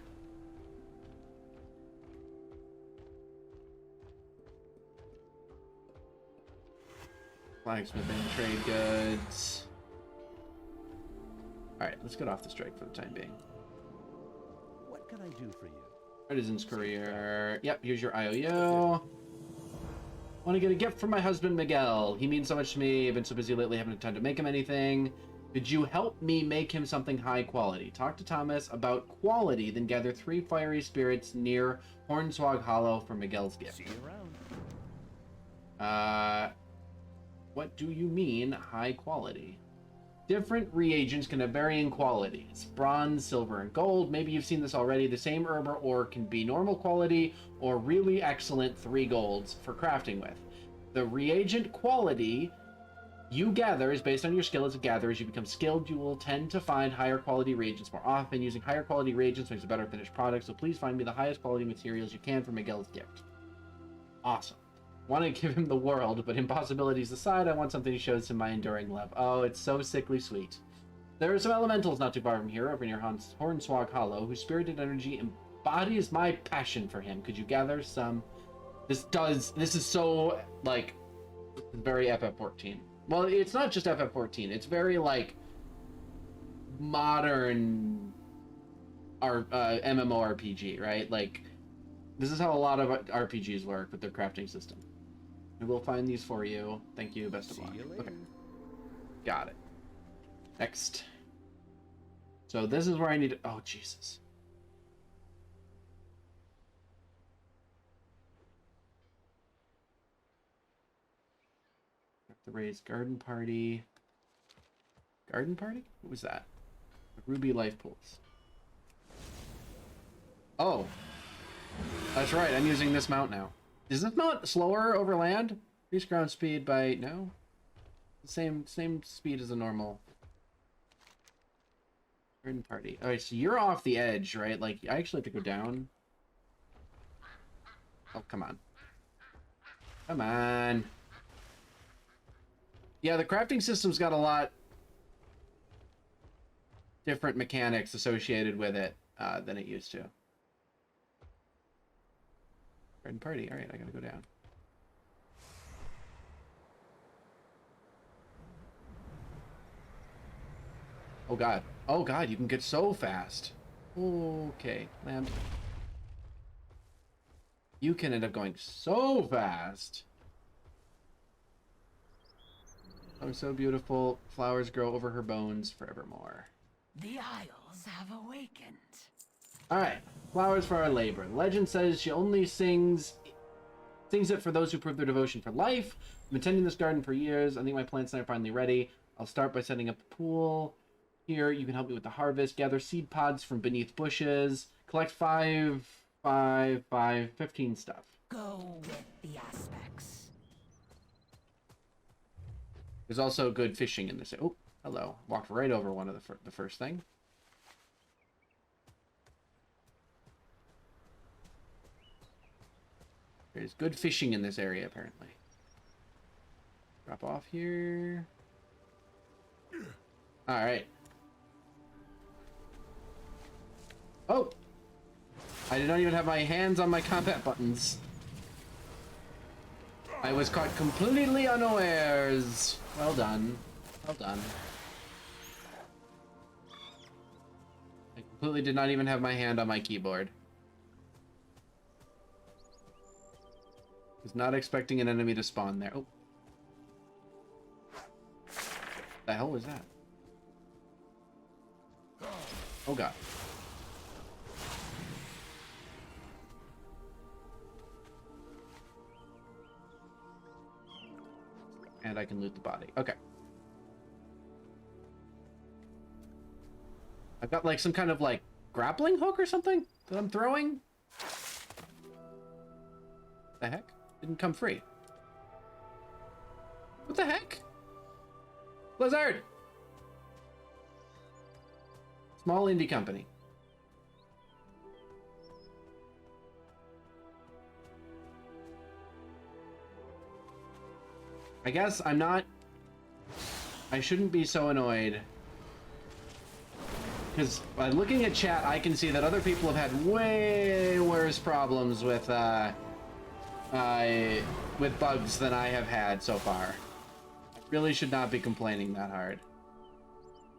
Blacksmithing, trade goods. Alright, let's get off this drake for the time being. What can I do for you? Artisan's career. Yep, here's your IOU. Want to get a gift from my husband, Miguel. He means so much to me. I've been so busy lately, haven't had time to make him anything. Could you help me make him something high quality? Talk to Thomas about quality, then gather 3 fiery spirits near Hornswogg Hollow for Miguel's gift. See you around. What do you mean, high quality? Different reagents can have varying qualities. Bronze, silver, and gold. Maybe you've seen this already. The same herb or ore can be normal quality or really excellent 3 golds for crafting with. The reagent quality you gather is based on your skill as a gatherer. As you become skilled, you will tend to find higher quality reagents more often. Using higher quality reagents makes a better finished product, so please find me the highest quality materials you can for Miguel's gift. Awesome. Want to give him the world, but impossibilities aside, I want something that shows him my enduring love. Oh, it's so sickly sweet. There are some elementals not too far from here, over near Hornswogg Hollow, whose spirited energy embodies my passion for him. Could you gather some? This is so, like, very FF14. Well, it's not just FF14. It's very, like, modern MMORPG, right? Like, this is how a lot of RPGs work with their crafting system. And we'll find these for you. Thank you. Best of luck. See you later. Okay. Got it. Next. So this is where I need to... Oh, Jesus. The raised garden party. Garden party? What was that? The ruby life pools. Oh. That's right, I'm using this mount now. Is this not slower over land? Increase ground speed by... No? Same speed as a normal. Garden party. Alright, so you're off the edge, right? Like, I actually have to go down. Oh, come on. Come on. Yeah, the crafting system's got a lot different mechanics associated with it than it used to. Garden party. All right, I gotta go down. Oh god. Oh god, you can get so fast. Okay, land. You can end up going so fast. Oh, so beautiful. Flowers grow over her bones forevermore. The Isles have awakened. Alright. Flowers for our labor. The legend says she only sings it for those who prove their devotion for life. I've been tending this garden for years. I think my plants are finally ready. I'll start by setting up a pool. Here, you can help me with the harvest. Gather seed pods from beneath bushes. Collect 15 stuff. Go with the aspects. There's also good fishing in this. Oh, hello. Walked right over one of the first thing. There's good fishing in this area, apparently. Drop off here. Alright. Oh! I did not even have my hands on my combat buttons. I was caught completely unawares. Well done. Well done. I completely did not even have my hand on my keyboard. Was not expecting an enemy to spawn there. Oh. The hell was that? Oh god. And I can loot the body. Okay. I've got like some kind of like grappling hook or something that I'm throwing. The heck? Didn't come free. What the heck? Blizzard! Small indie company. I guess I'm not... I shouldn't be so annoyed. Because by looking at chat, I can see that other people have had way worse problems with bugs than I have had so far. I really should not be complaining that hard.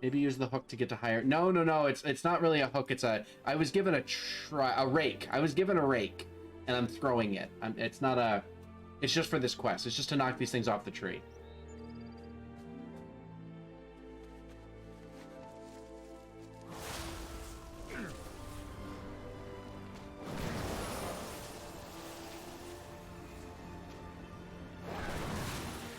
Maybe use the hook to get to higher... No, it's not really a hook, it's a... I was given a rake. I was given a rake, and I'm throwing it. It's not a... It's just for this quest. It's just to knock these things off the tree.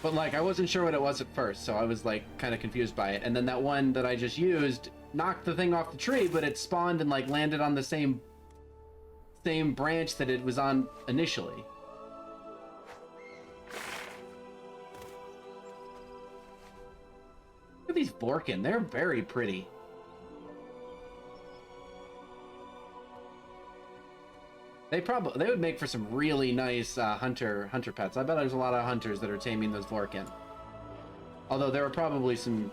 But like, I wasn't sure what it was at first, so I was like kind of confused by it. And then that one that I just used knocked the thing off the tree, but it spawned and like landed on the same branch that it was on initially. Look at these Vorkin, they're very pretty. They would make for some really nice hunter pets. I bet there's a lot of hunters that are taming those Vorkin. Although there are probably some,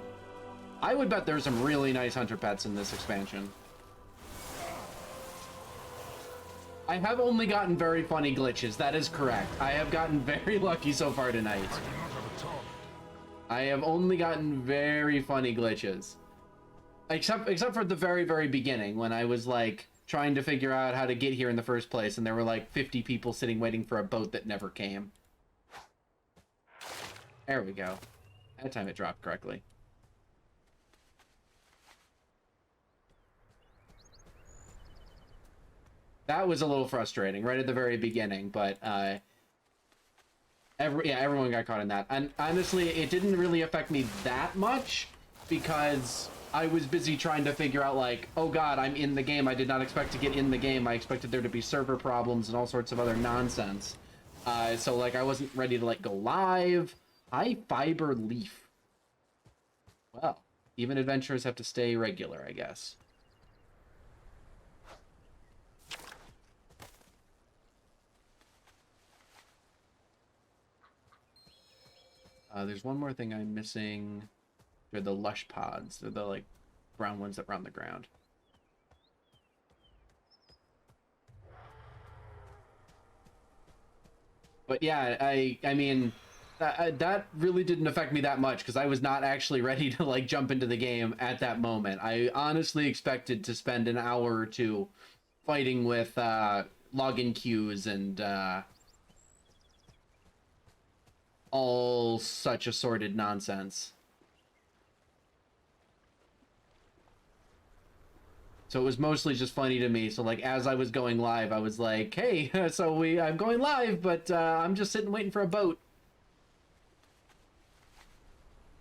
I would bet there's some really nice hunter pets in this expansion. I have only gotten very funny glitches, that is correct. I have gotten very lucky so far tonight. I have only gotten very funny glitches. Except for the very, very beginning, when I was like trying to figure out how to get here in the first place, and there were like 50 people sitting waiting for a boat that never came. There we go. That time it dropped correctly. That was a little frustrating right at the very beginning, but everyone got caught in that. And honestly, it didn't really affect me that much because I was busy trying to figure out like, oh god, I'm in the game. I did not expect to get in the game. I expected there to be server problems and all sorts of other nonsense. So like I wasn't ready to like go live. High fiber leaf. Well, even adventurers have to stay regular, I guess. There's one more thing I'm missing. They're the lush pods. They're the like brown ones that run the ground. But yeah, I mean, that really didn't affect me that much because I was not actually ready to like jump into the game at that moment. I honestly expected to spend an hour or two fighting with login queues and all such assorted nonsense. So it was mostly just funny to me. So like as I was going live, I was like, hey, so I'm going live, but I'm just sitting waiting for a boat.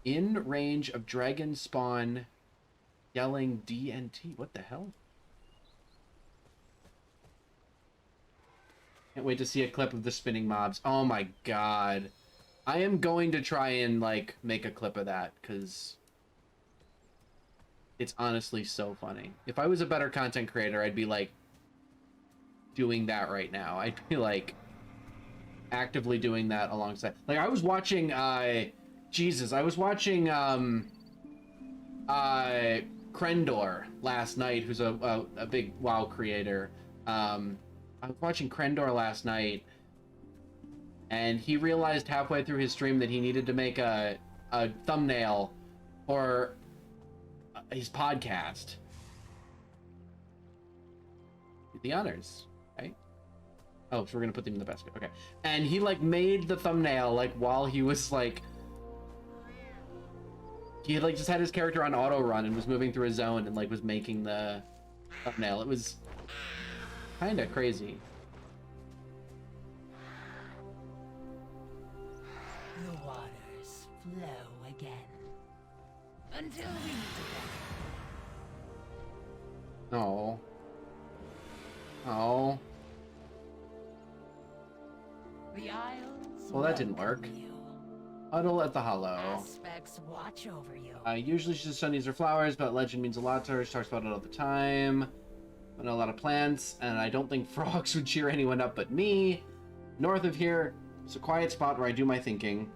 In range of dragon spawn yelling DNT. What the hell? Can't wait to see a clip of the spinning mobs. Oh my god. I am going to try and like make a clip of that because it's honestly so funny. If I was a better content creator, I'd be like doing that right now. I'd be like actively doing that alongside. Like I was watching Jesus, I was watching Krendor last night, who's a big WoW creator. I was watching Krendor last night, and he realized halfway through his stream that he needed to make a thumbnail for his podcast. The honors, right? Oh, so we're gonna put them in the basket. Okay. And he like made the thumbnail like while he was like, he like just had his character on auto run and was moving through a zone and like was making the thumbnail. It was kind of crazy. The waters flow again until we meet again. Oh. Oh. The Isles. Well, that didn't work. welcome you. Huddle at the Hollow. Aspects watch over you. Usually she just studies her flowers, but legend means a lot to her. She talks about it all the time. I know a lot of plants, and I don't think frogs would cheer anyone up but me. North of here, it's a quiet spot where I do my thinking.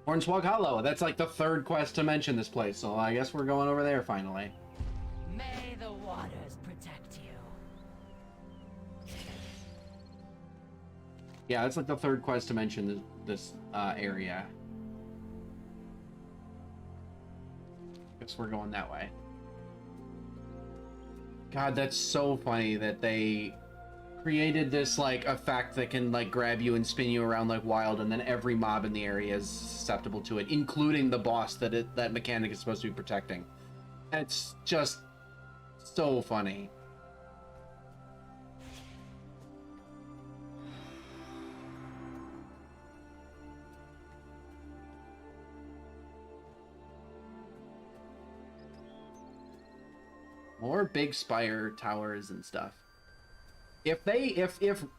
Hornswog Hollow. That's like the third quest to mention this place, so I guess we're going over there finally. May the waters protect you. Yeah, that's like the third quest to mention this area. Guess we're going that way. God, that's so funny that they created this like effect that can like grab you and spin you around like wild, and then every mob in the area is susceptible to it, including the boss that mechanic is supposed to be protecting. It's just so funny. More big spire towers and stuff. If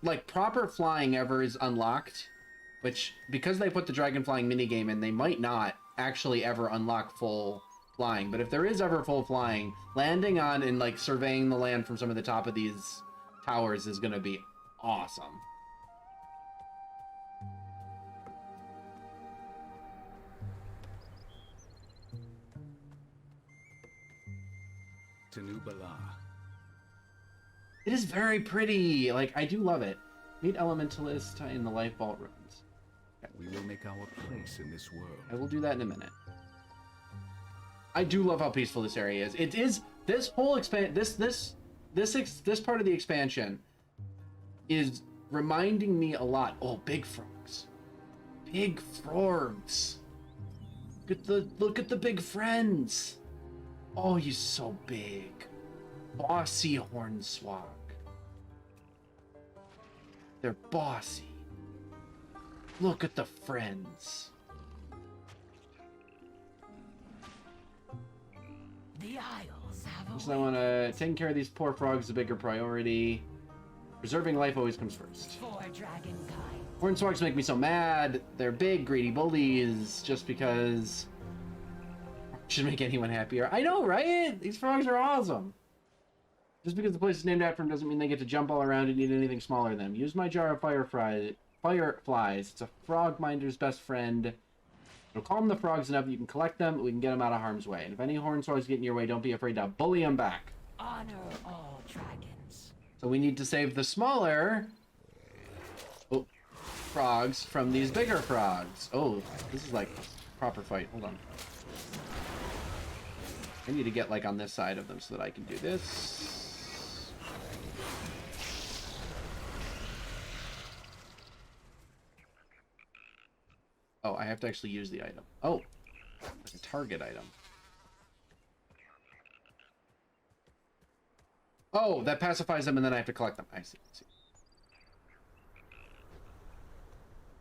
like proper flying ever is unlocked, which because they put the dragon flying minigame in, they might not actually ever unlock full flying. But if there is ever full flying, landing on and like surveying the land from some of the top of these towers is gonna be awesome. Tanubala. It is very pretty. Like, I do love it. Meet Elementalist in the Life Vault ruins. Okay. We will make our place in this world. I will do that in a minute. I do love how peaceful this area is. It is this whole this part of the expansion is reminding me a lot. Oh, big frogs. Big frogs. Look at the big friends. Oh, he's so big. Bossy Hornswogg. They're bossy. Look at the friends. The Isles have So I want to take care of these poor frogs is a bigger priority. Preserving life always comes first. for dragonkind. Hornswoggs make me so mad. They're big, greedy bullies just because... Should make anyone happier. I know, right? These frogs are awesome. Just because the place is named after them doesn't mean they get to jump all around and eat anything smaller than them. Use my jar of fireflies. It's a frog minder's best friend. It'll calm the frogs enough you can collect them, we can get them out of harm's way. And if any hornswoggs get in your way, don't be afraid to bully them back. Honor all dragons. So we need to save the smaller frogs from these bigger frogs. Oh, this is like a proper fight. Hold on. I need to get like on this side of them so that I can do this. Oh, I have to actually use the item. Oh, like a target item. Oh, that pacifies them and then I have to collect them. I see.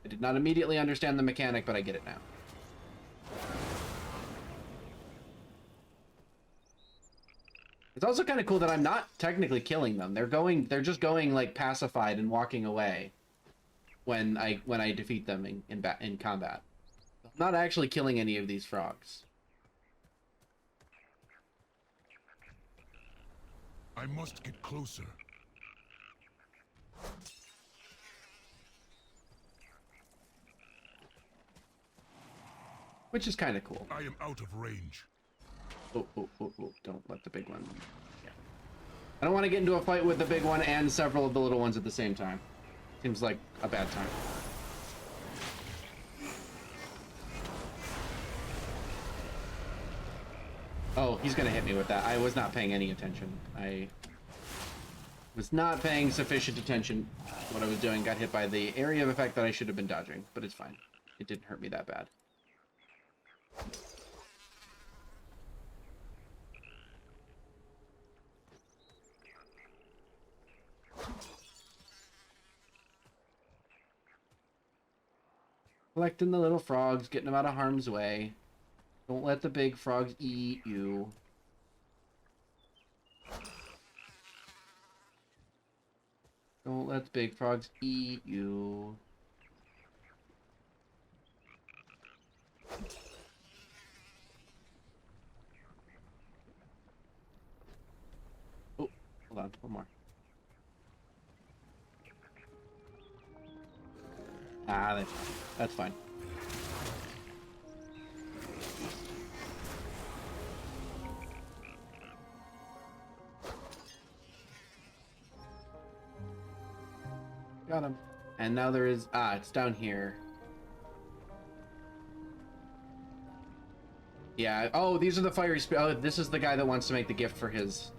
I did not immediately understand the mechanic, but I get it now. It's also kind of cool that I'm not technically killing them. They're just going like pacified and walking away when I defeat them in combat. I'm not actually killing any of these frogs. I must get closer. Which is kind of cool. I am out of range. Oh, don't let the big one... Yeah. I don't want to get into a fight with the big one and several of the little ones at the same time. Seems like a bad time. Oh, he's gonna hit me with that. I was not paying any attention. I was not paying sufficient attention to what I was doing. Got hit by the area of effect that I should have been dodging, but it's fine. It didn't hurt me that bad. Collecting the little frogs, getting them out of harm's way. Don't let the big frogs eat you. Don't let the big frogs eat you. Oh, hold on, one more. Ah, that's fine. Got him. And now there is... Ah, it's down here. Yeah. Oh, these are the fiery... Oh, this is the guy that wants to make the gift for his...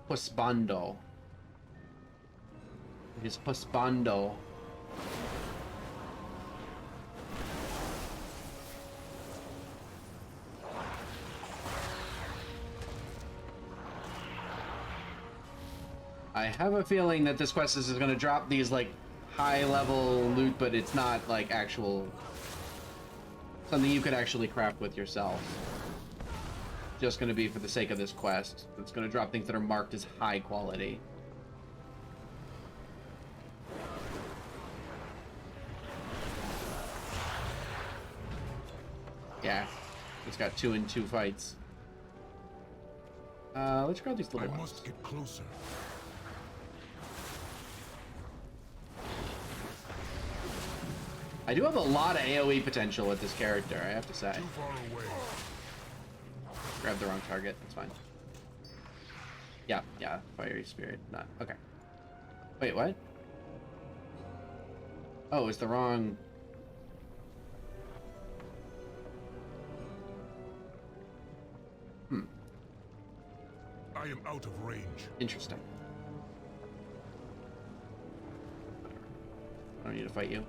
Husbando. His husbando. I have a feeling that this quest is going to drop these, like, high-level loot, but it's not, like, actual... Something you could actually craft with yourself. just going to be for the sake of this quest. It's going to drop things that are marked as high quality. Yeah, it's got 2 and 2 fights. Let's grab these little ones. I must get closer. I do have a lot of AoE potential with this character, I have to say. Too far away. Grab the wrong target, that's fine. Yeah, fiery spirit, not, okay. Wait, what? Oh, it's the wrong... I am out of range. Interesting. I don't need to fight you.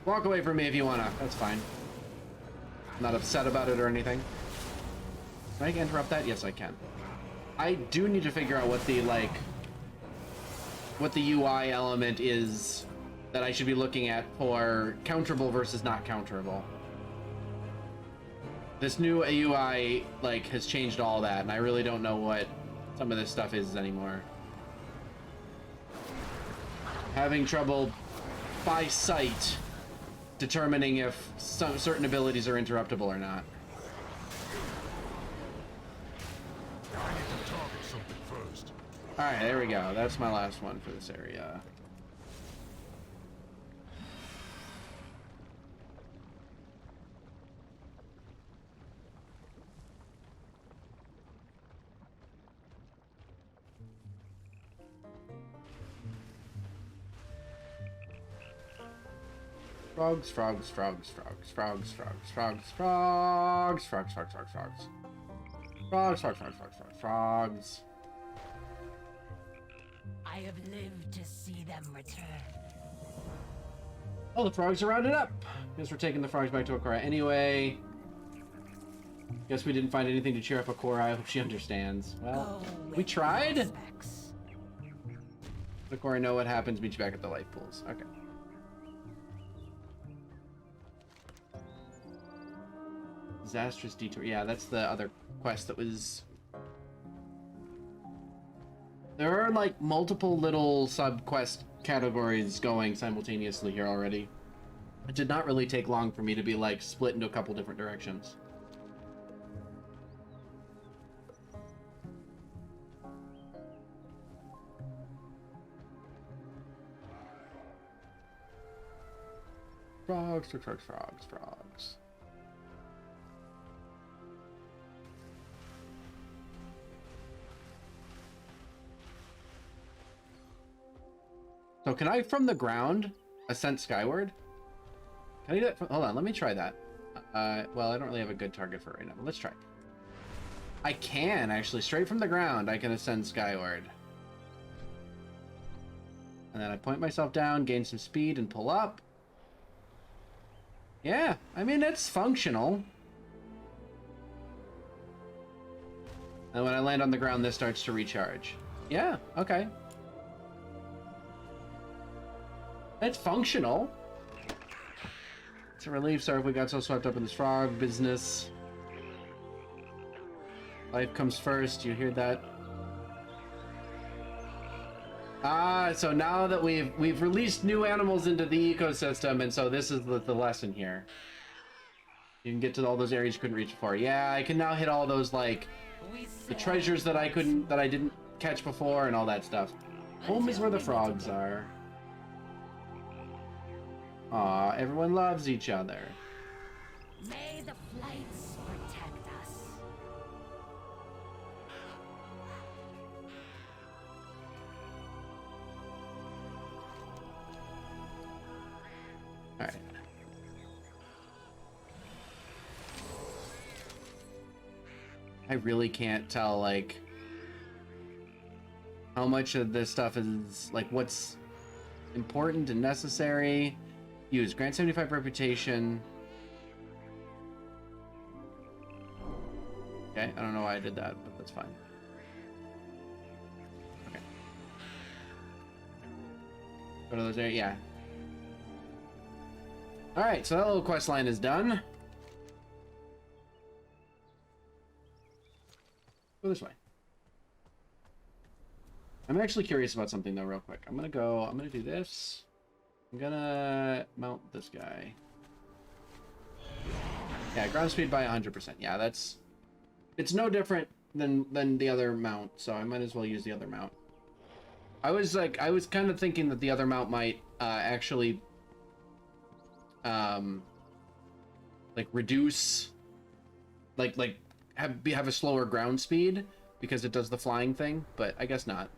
Walk away from me if you wanna, that's fine. I'm not upset about it or anything. Can I interrupt that? Yes, I can. I do need to figure out what the, like, what the UI element is that I should be looking at for counterable versus not counterable. This new UI, like, has changed all that, and I really don't know what some of this stuff is anymore. Having trouble by sight determining if some certain abilities are interruptible or not. I need to target something first. Alright, there we go. That's my last one for this area. Frogs, frogs, frogs, frogs, frogs, frogs, frogs, frogs, frogs, frogs, frogs, frogs. Frogs, frogs, frogs, frogs, frogs, frogs. I have lived to see them return. Oh, the frogs are rounded up. Guess we're taking the frogs back to Akora anyway. Guess we didn't find anything to cheer up Akora. I hope she understands. Well, we tried. Akora, know what happens. Meet you back at the life pools. Okay. Disastrous detour. Yeah, that's the other quest that was... There are, like, multiple little sub-quest categories going simultaneously here already. It did not really take long for me to be, like, split into a couple different directions. Frogs, frogs, frogs, frogs. So can I, from the ground, ascent skyward? Can I do that? Hold on, let me try that. Well, I don't really have a good target for it right now, but let's try. I can, actually. Straight from the ground, I can ascend skyward. And then I point myself down, gain some speed, and pull up. Yeah, I mean, it's functional. And when I land on the ground, this starts to recharge. Yeah, okay. It's functional. It's a relief. Sorry if we got so swept up in this frog business. Life comes first. You hear that? Ah, so now that we've released new animals into the ecosystem, and so this is the lesson here. You can get to all those areas you couldn't reach before. Yeah, I can now hit all those, like, the treasures that I didn't catch before and all that stuff. Home is where the frogs are. Aw, everyone loves each other. May the flights protect us. Alright. I really can't tell, like, how much of this stuff is, like, what's important and necessary. Use grant 75 reputation. Okay, I don't know why I did that, but that's fine. Okay. Go to those areas, yeah. Alright, so that little quest line is done. Go this way. I'm actually curious about something though, real quick. I'm gonna do this. I'm gonna mount this guy. Yeah, ground speed by 100%. Yeah, it's no different than the other mount, so I might as well use the other mount. I was kind of thinking that the other mount might actually like reduce, like have a slower ground speed because it does the flying thing, but I guess not.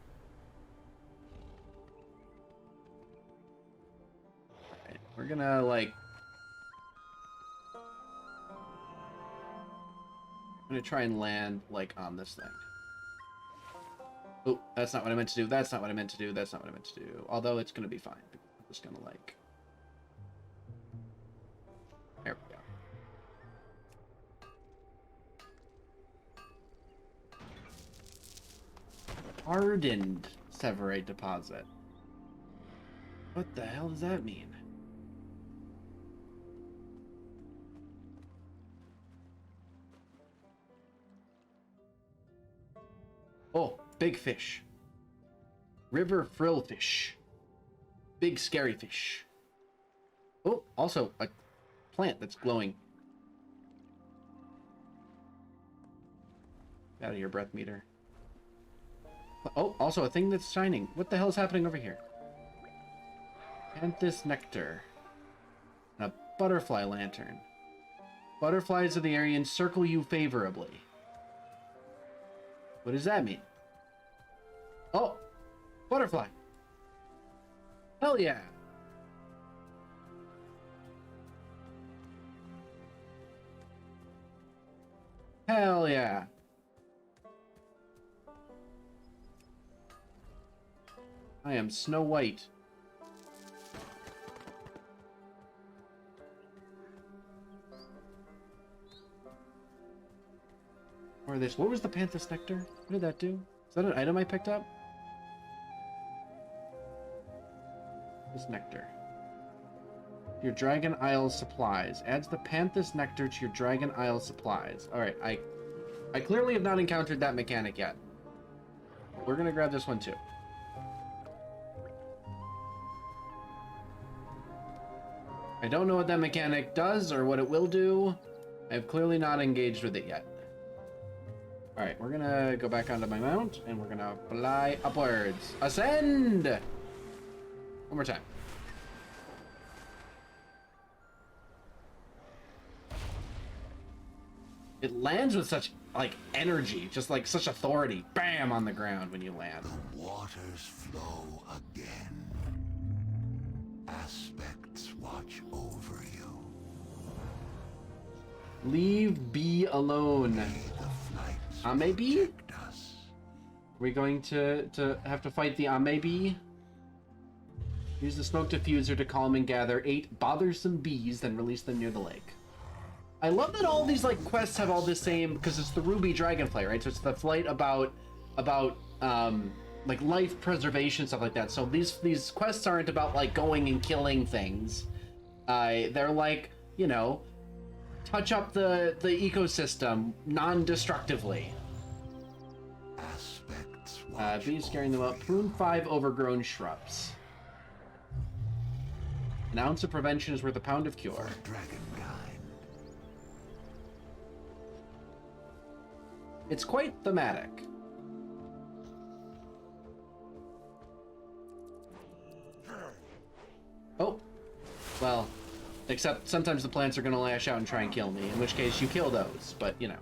Alright, we're gonna like I'm gonna try and land like on this thing. Oh, that's not what I meant to do. That's not what I meant to do. That's not what I meant to do. Although it's gonna be fine. I'm just gonna like. There we go. Hardened Severite deposit. What the hell does that mean? Oh, big fish. River frillfish. Big scary fish. Oh, also a plant that's glowing. Out of here, breath meter. Oh, also a thing that's shining. What the hell is happening over here? Anthus nectar. And a butterfly lantern. Butterflies of the area encircle you favorably. What does that mean? Oh, butterfly. Hell yeah. Hell yeah. I am Snow White. Or this. What was the Panthus Nectar? What did that do? Is that an item I picked up? This nectar. Your Dragon Isle supplies. Adds the Panthus Nectar to your Dragon Isle supplies. Alright, I clearly have not encountered that mechanic yet. We're gonna grab this one too. I don't know what that mechanic does or what it will do. I have clearly not engaged with it yet. Alright, we're gonna go back onto my mount and we're gonna fly upwards. Ascend! One more time. It lands with such, like, energy, just like such authority. Bam! On the ground when you land. The waters flow again. Aspects watch over you. Leave B alone. Ameby? Are we going to have to fight the Ameby? Use the smoke diffuser to calm and gather 8 bothersome bees, then release them near the lake. I love that all these like quests have all the same, because it's the Ruby Dragonflight, right? So it's the flight about like life preservation, stuff like that. So these quests aren't about like going and killing things. They're like, you know, touch up the ecosystem non-destructively. Bees scaring them up. Prune 5 overgrown shrubs. An ounce of prevention is worth a pound of cure. It's quite thematic. Oh, well, except sometimes the plants are going to lash out and try and kill me, in which case you kill those, but you know.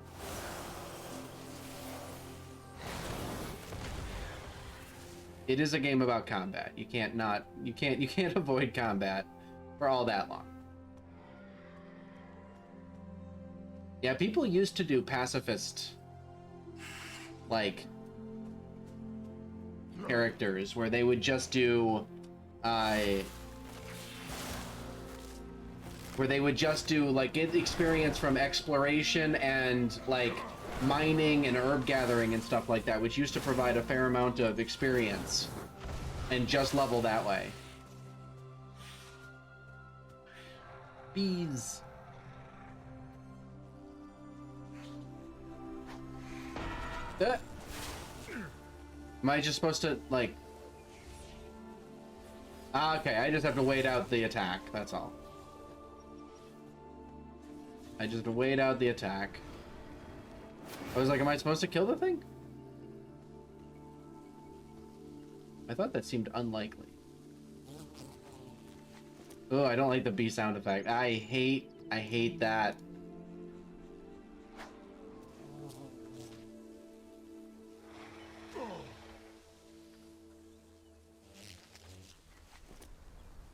It is a game about combat. You can't avoid combat for all that long. Yeah, people used to do pacifist like characters where they would just do like get experience from exploration and like mining and herb gathering and stuff like that, which used to provide a fair amount of experience and just level that way. Bees. Am I just supposed to, like... Ah, okay, I just have to wait out the attack, that's all. I just have to wait out the attack. I was like, am I supposed to kill the thing? I thought that seemed unlikely. Oh, I don't like the bee sound effect. I hate that.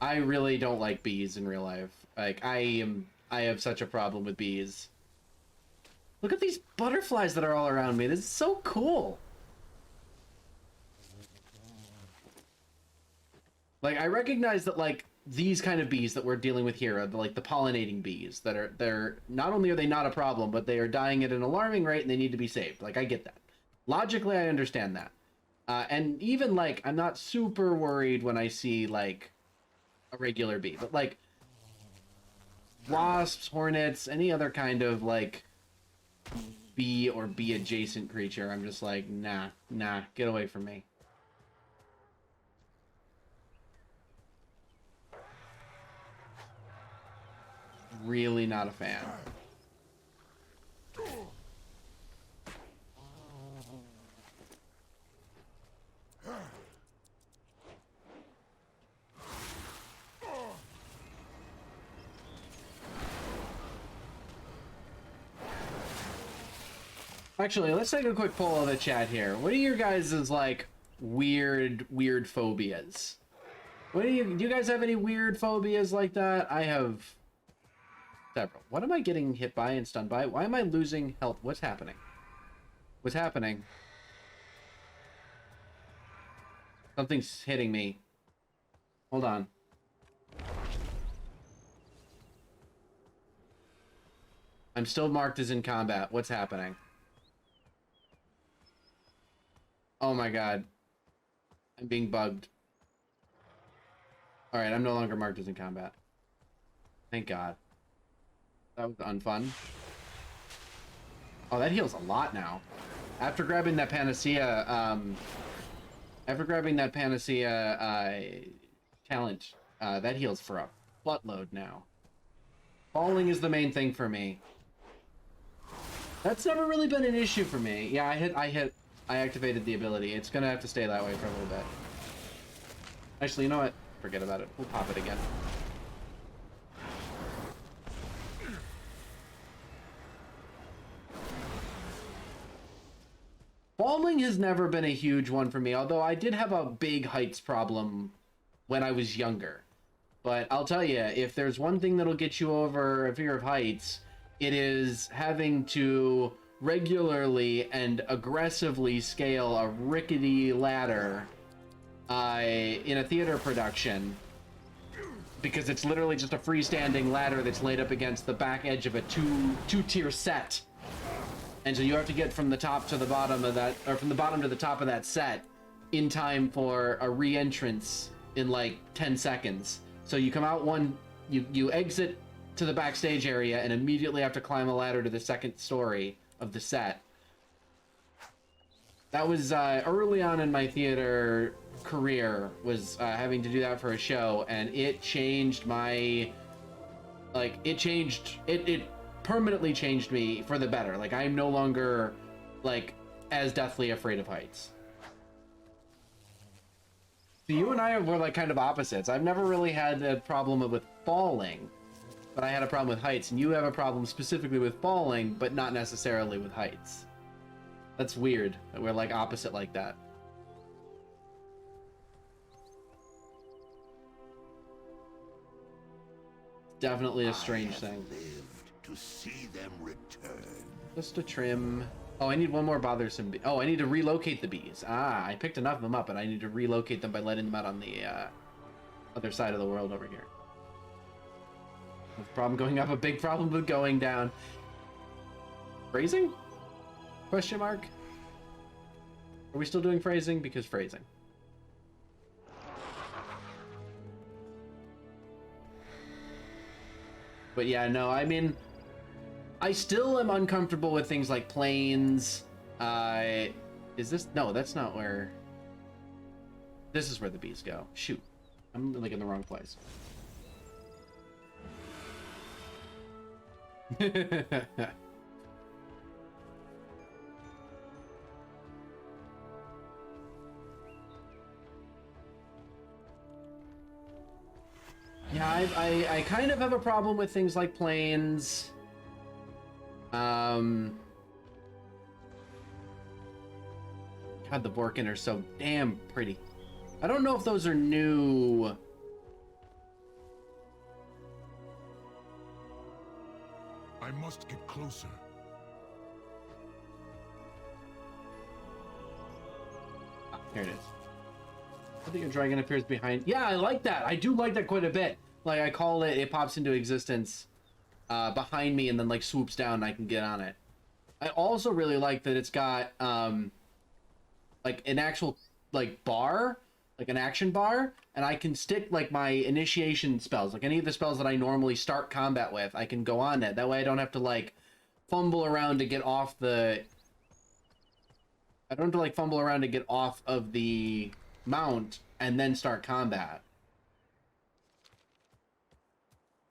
I really don't like bees in real life. Like, I have such a problem with bees. Look at these butterflies that are all around me. This is so cool. Like, I recognize that, like, these kind of bees that we're dealing with here are like the pollinating bees that are, they're not only are they not a problem, but they are dying at an alarming rate and they need to be saved. Like, I get that. Logically, I understand that. And even, like, I'm not super worried when I see, like, a regular bee, but, like, wasps, hornets, any other kind of, like, bee or bee adjacent creature, I'm just like, nah, get away from me. Really not a fan. Actually, let's take a quick poll of the chat here. What are your guys' like weird phobias? Do you guys have any weird phobias like that? I have several. What am I getting hit by and stunned by? Why am I losing health? What's happening? What's happening? Something's hitting me. Hold on. I'm still marked as in combat. What's happening? Oh my god. I'm being bugged. Alright, I'm no longer marked as in combat. Thank god. That was unfun. Oh, that heals a lot now. After grabbing that panacea, talent, that heals for a buttload now. Falling is the main thing for me. That's never really been an issue for me. Yeah, I activated the ability. It's gonna have to stay that way for a little bit. Actually, you know what? Forget about it. We'll pop it again. Falling has never been a huge one for me, although I did have a big heights problem when I was younger. But I'll tell you, if there's one thing that'll get you over a fear of heights, it is having to regularly and aggressively scale a rickety ladder in a theater production, because it's literally just a freestanding ladder that's laid up against the back edge of a two-tier set. And so you have to get from the top to the bottom of that, or from the bottom to the top of that set in time for a re-entrance in like 10 seconds. So you come out you exit to the backstage area and immediately have to climb a ladder to the second story of the set. That was early on in my theater career, was having to do that for a show, and it changed my, like, it permanently changed me for the better. Like, I'm no longer, like, as deathly afraid of heights. So you and I were, like, kind of opposites. I've never really had a problem with falling, but I had a problem with heights, and you have a problem specifically with falling, but not necessarily with heights. That's weird that we're, like, opposite like that. Definitely a strange thing. To see them return. Just a trim. Oh, I need one more bothersome bee. Oh, I need to relocate the bees. Ah, I picked enough of them up, and I need to relocate them by letting them out on the other side of the world over here. A problem going up, a big problem with going down. Phrasing? Question mark? Are we still doing phrasing? Because phrasing. But yeah, no, I mean, I still am uncomfortable with things like planes Is this? No, that's not where. This is where the bees go. Shoot. I'm like in the wrong place. Yeah, I kind of have a problem with things like planes. God, the Vorkin are so damn pretty. I don't know if those are new. I must get closer. Ah, here it is. I think a dragon appears behind. Yeah, I like that. I do like that quite a bit. Like, I call it, it pops into existence behind me and then, like, swoops down and I can get on it. I also really like that it's got, like, an actual, like, bar, like an action bar, and I can stick, like, my initiation spells, like any of the spells that I normally start combat with, I can go on it. That way I don't have to, like, fumble around to get off the... I don't have to, like, fumble around to get off of the mount and then start combat.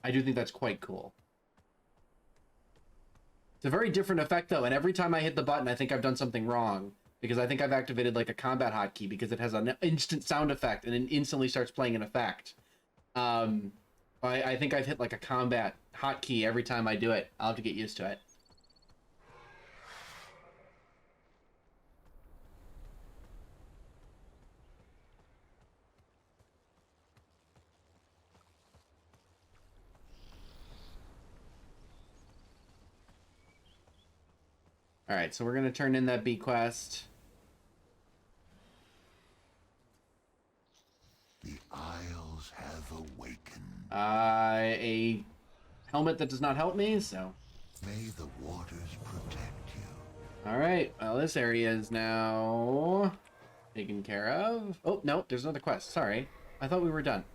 I do think that's quite cool. It's a very different effect, though, and every time I hit the button, I think I've done something wrong, because I think I've activated, like, a combat hotkey, because it has an instant sound effect, and it instantly starts playing an effect. I think I've hit, like, a combat hotkey every time I do it. I'll have to get used to it. Alright, so we're going to turn in that bee quest. The Isles have awakened. A helmet that does not help me, so... May the waters protect you. Alright, well, this area is now taken care of. Oh, no, there's another quest. Sorry. I thought we were done.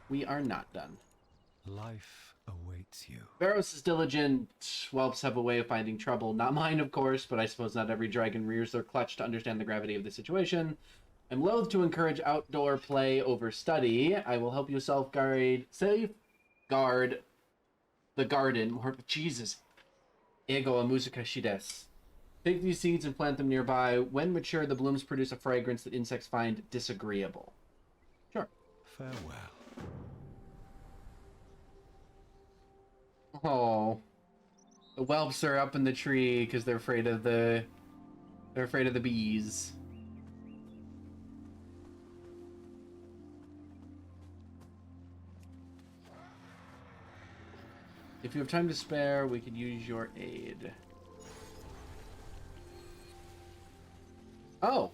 We are not done. Life awaits you. Varos is diligent. Whelps have a way of finding trouble. Not mine, of course, but I suppose not every dragon rears their clutch to understand the gravity of the situation. I'm loath to encourage outdoor play over study. I will help you safeguard the garden. Or, Jesus. Ego a musica shides. Take these seeds and plant them nearby. When mature, the blooms produce a fragrance that insects find disagreeable. Sure. Farewell. Oh, the whelps are up in the tree because they're afraid of the bees. If you have time to spare, we could use your aid. Oh,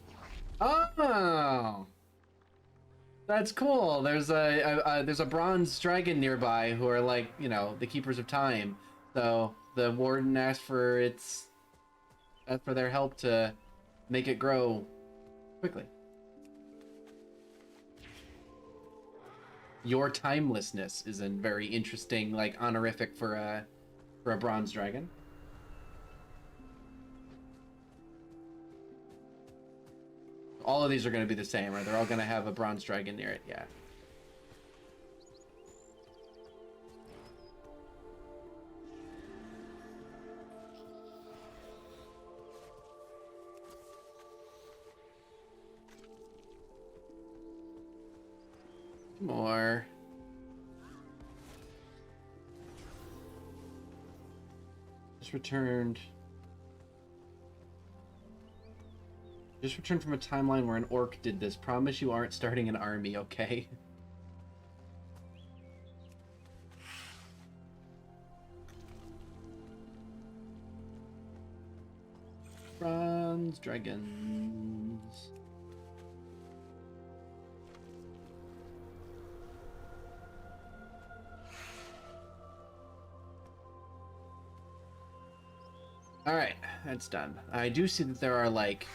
oh, that's cool. There's a bronze dragon nearby who are, like, you know, the keepers of time. So the warden asked for their help to make it grow quickly. Your timelessness is a very interesting, like, honorific for a bronze dragon. All of these are going to be the same, right? They're all going to have a bronze dragon near it, yeah. More. Just returned from a timeline where an orc did this. Promise you aren't starting an army, okay? Bronze dragons. Alright, that's done. I do see that there are, like...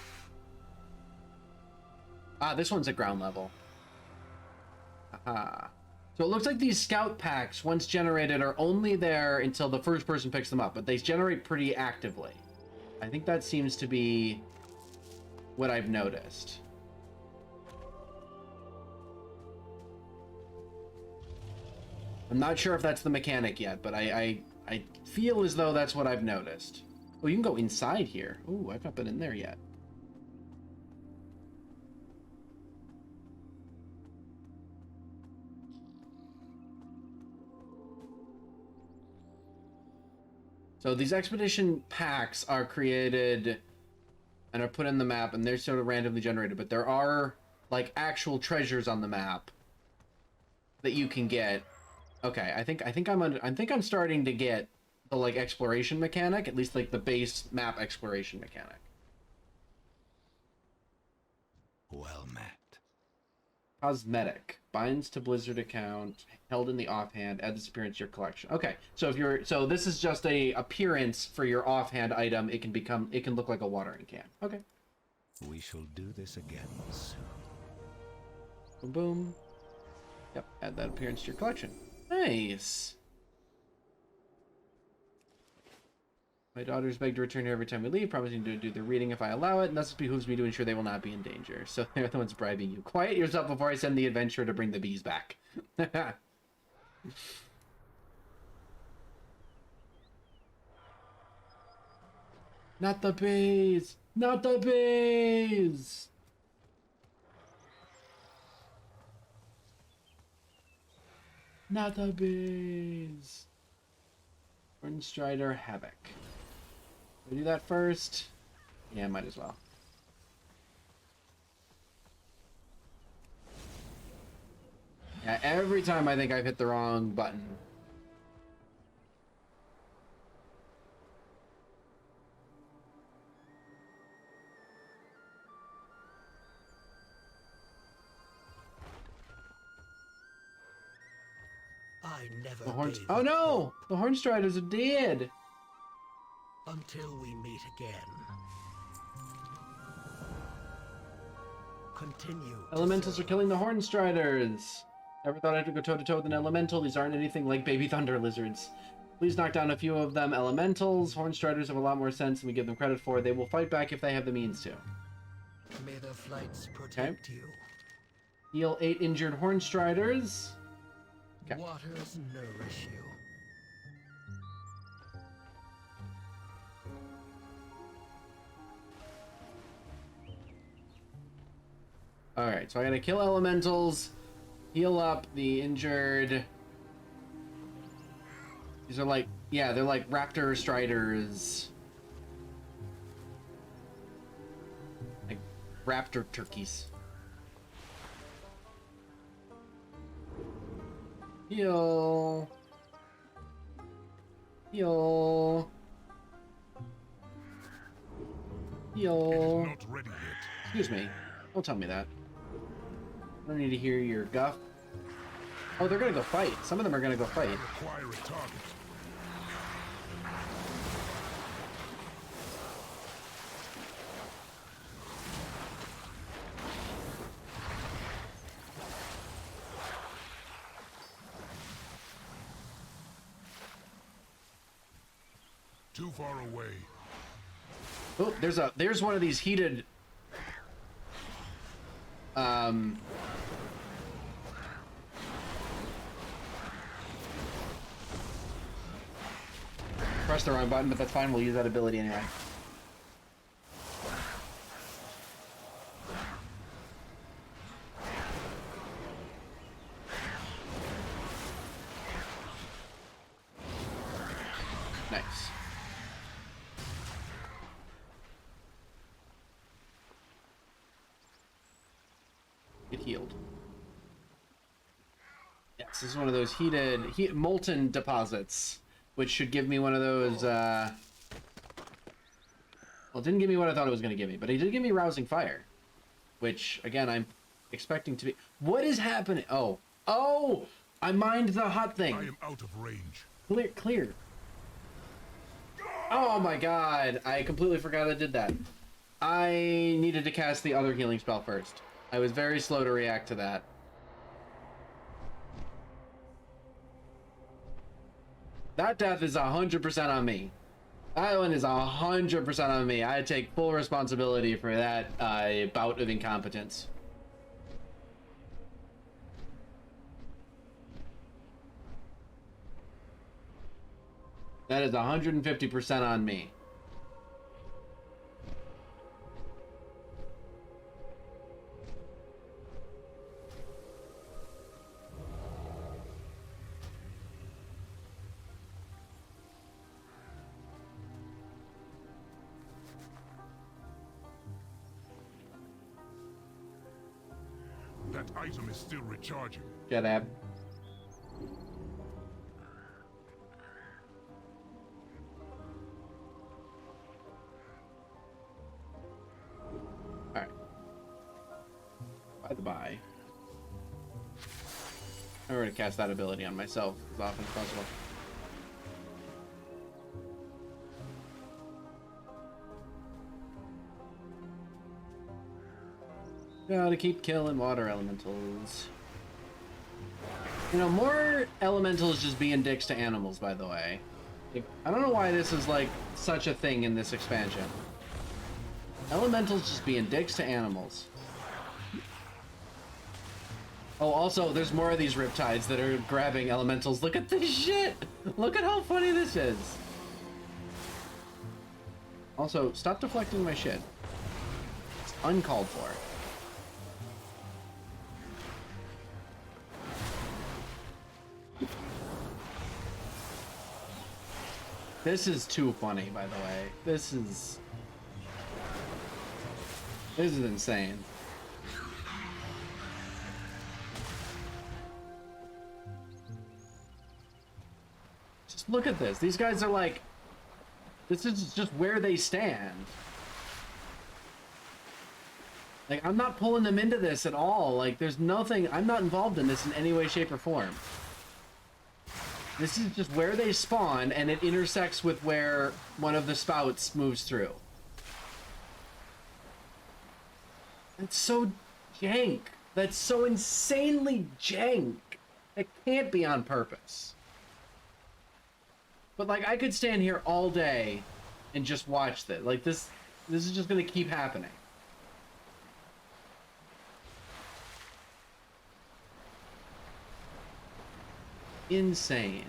Ah, this one's at ground level. Aha. So it looks like these scout packs, once generated, are only there until the first person picks them up, but they generate pretty actively. I think that seems to be what I've noticed. I'm not sure if that's the mechanic yet, but I feel as though that's what I've noticed. Oh, you can go inside here. Oh, I've not been in there yet. So these expedition packs are created and are put in the map, and they're sort of randomly generated, but there are like actual treasures on the map that you can get. Okay, I think I'm starting to get the like exploration mechanic, at least like the base map exploration mechanic. Well met. Cosmetic. Binds to Blizzard account. Held in the offhand. Add this appearance to your collection. Okay, so if you're this is just a appearance for your offhand item. It can look like a watering can. Okay. We shall do this again soon. Boom boom. Yep, add that appearance to your collection. Nice. My daughters beg to return here every time we leave, promising to do their reading if I allow it, and thus it behooves me to ensure they will not be in danger. So they're the ones bribing you. Quiet yourself before I send the adventurer to bring the bees back. Not the bees! Not the bees! Not the bees! Hornstrider Havoc. We do that first? Yeah, might as well. Yeah, every time I think I've hit the wrong button. I never The horns. gave Oh up no! hope The Hornstriders are dead! until we meet again. Continue. Elementals are killing the Hornstriders! Never thought I had to go toe-to-toe with an elemental. These aren't anything like baby thunder lizards. Please knock down a few of them. Elementals. Hornstriders have a lot more sense than we give them credit for. They will fight back if they have the means to. May the flights protect you. Heal 8 injured Hornstriders. Okay. Waters nourish you. Alright, so I gotta kill elementals, heal up the injured. These are like, yeah, they're like raptor striders. Like raptor turkeys. Heal. Heal. Heal. Not ready yet. Excuse me. Don't tell me that. I don't need to hear your guff. Oh, they're gonna go fight. Some of them are gonna go fight. Acquire a target. Too far away. Oh, there's one of these heated press the wrong button, but that's fine. We'll use that ability anyway. Nice. Get healed. Yes, this is one of those molten deposits, which should give me one of those, well, it didn't give me what I thought it was going to give me, but it did give me Rousing Fire, which, again, I'm expecting to be... What is happening? Oh, I mined the hot thing. I am out of range. Clear. Oh my god, I completely forgot I did that. I needed to cast the other healing spell first. I was very slow to react to that. That death is 100% on me. That one is 100% on me. I take full responsibility for that bout of incompetence. That is 150% on me. That item is still recharging. Shut up. Alright. By the by. I'm going to cast that ability on myself as often as possible. Gotta keep killing water elementals. You know, more elementals just being dicks to animals, by the way. Like, I don't know why this is, like, such a thing in this expansion. Elementals just being dicks to animals. Oh, also, there's more of these riptides that are grabbing elementals. Look at this shit! Look at how funny this is! Also, stop deflecting my shit. It's uncalled for. This is too funny, by the way. This is insane. Just look at this. These guys are like, this is just where they stand. Like, I'm not pulling them into this at all. Like, there's nothing, I'm not involved in this in any way, shape, or form. This is just where they spawn, and it intersects with where one of the spouts moves through. That's so jank. That's so insanely jank. It can't be on purpose. But, like, I could stand here all day and just watch this. Like, this is just gonna keep happening. Insane.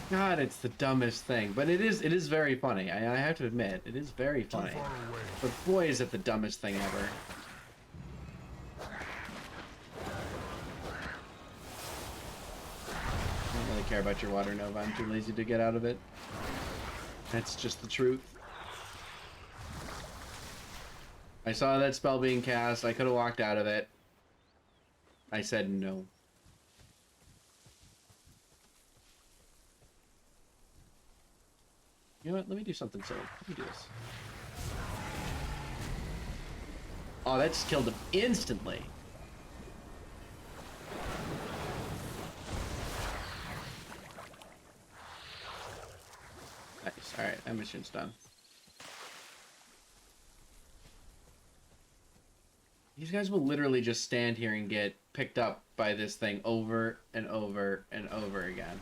God, it's the dumbest thing, but it is very funny. I have to admit, it is very funny. But boy, is it the dumbest thing ever. I don't really care about your water nova. I'm too lazy to get out of it. That's just the truth. I saw that spell being cast. I could have walked out of it. I said no. You know what? Let me do something silly. Let me do this. Oh, that just killed him instantly. Nice. Alright, that mission's done. These guys will literally just stand here and get picked up by this thing over and over and over again.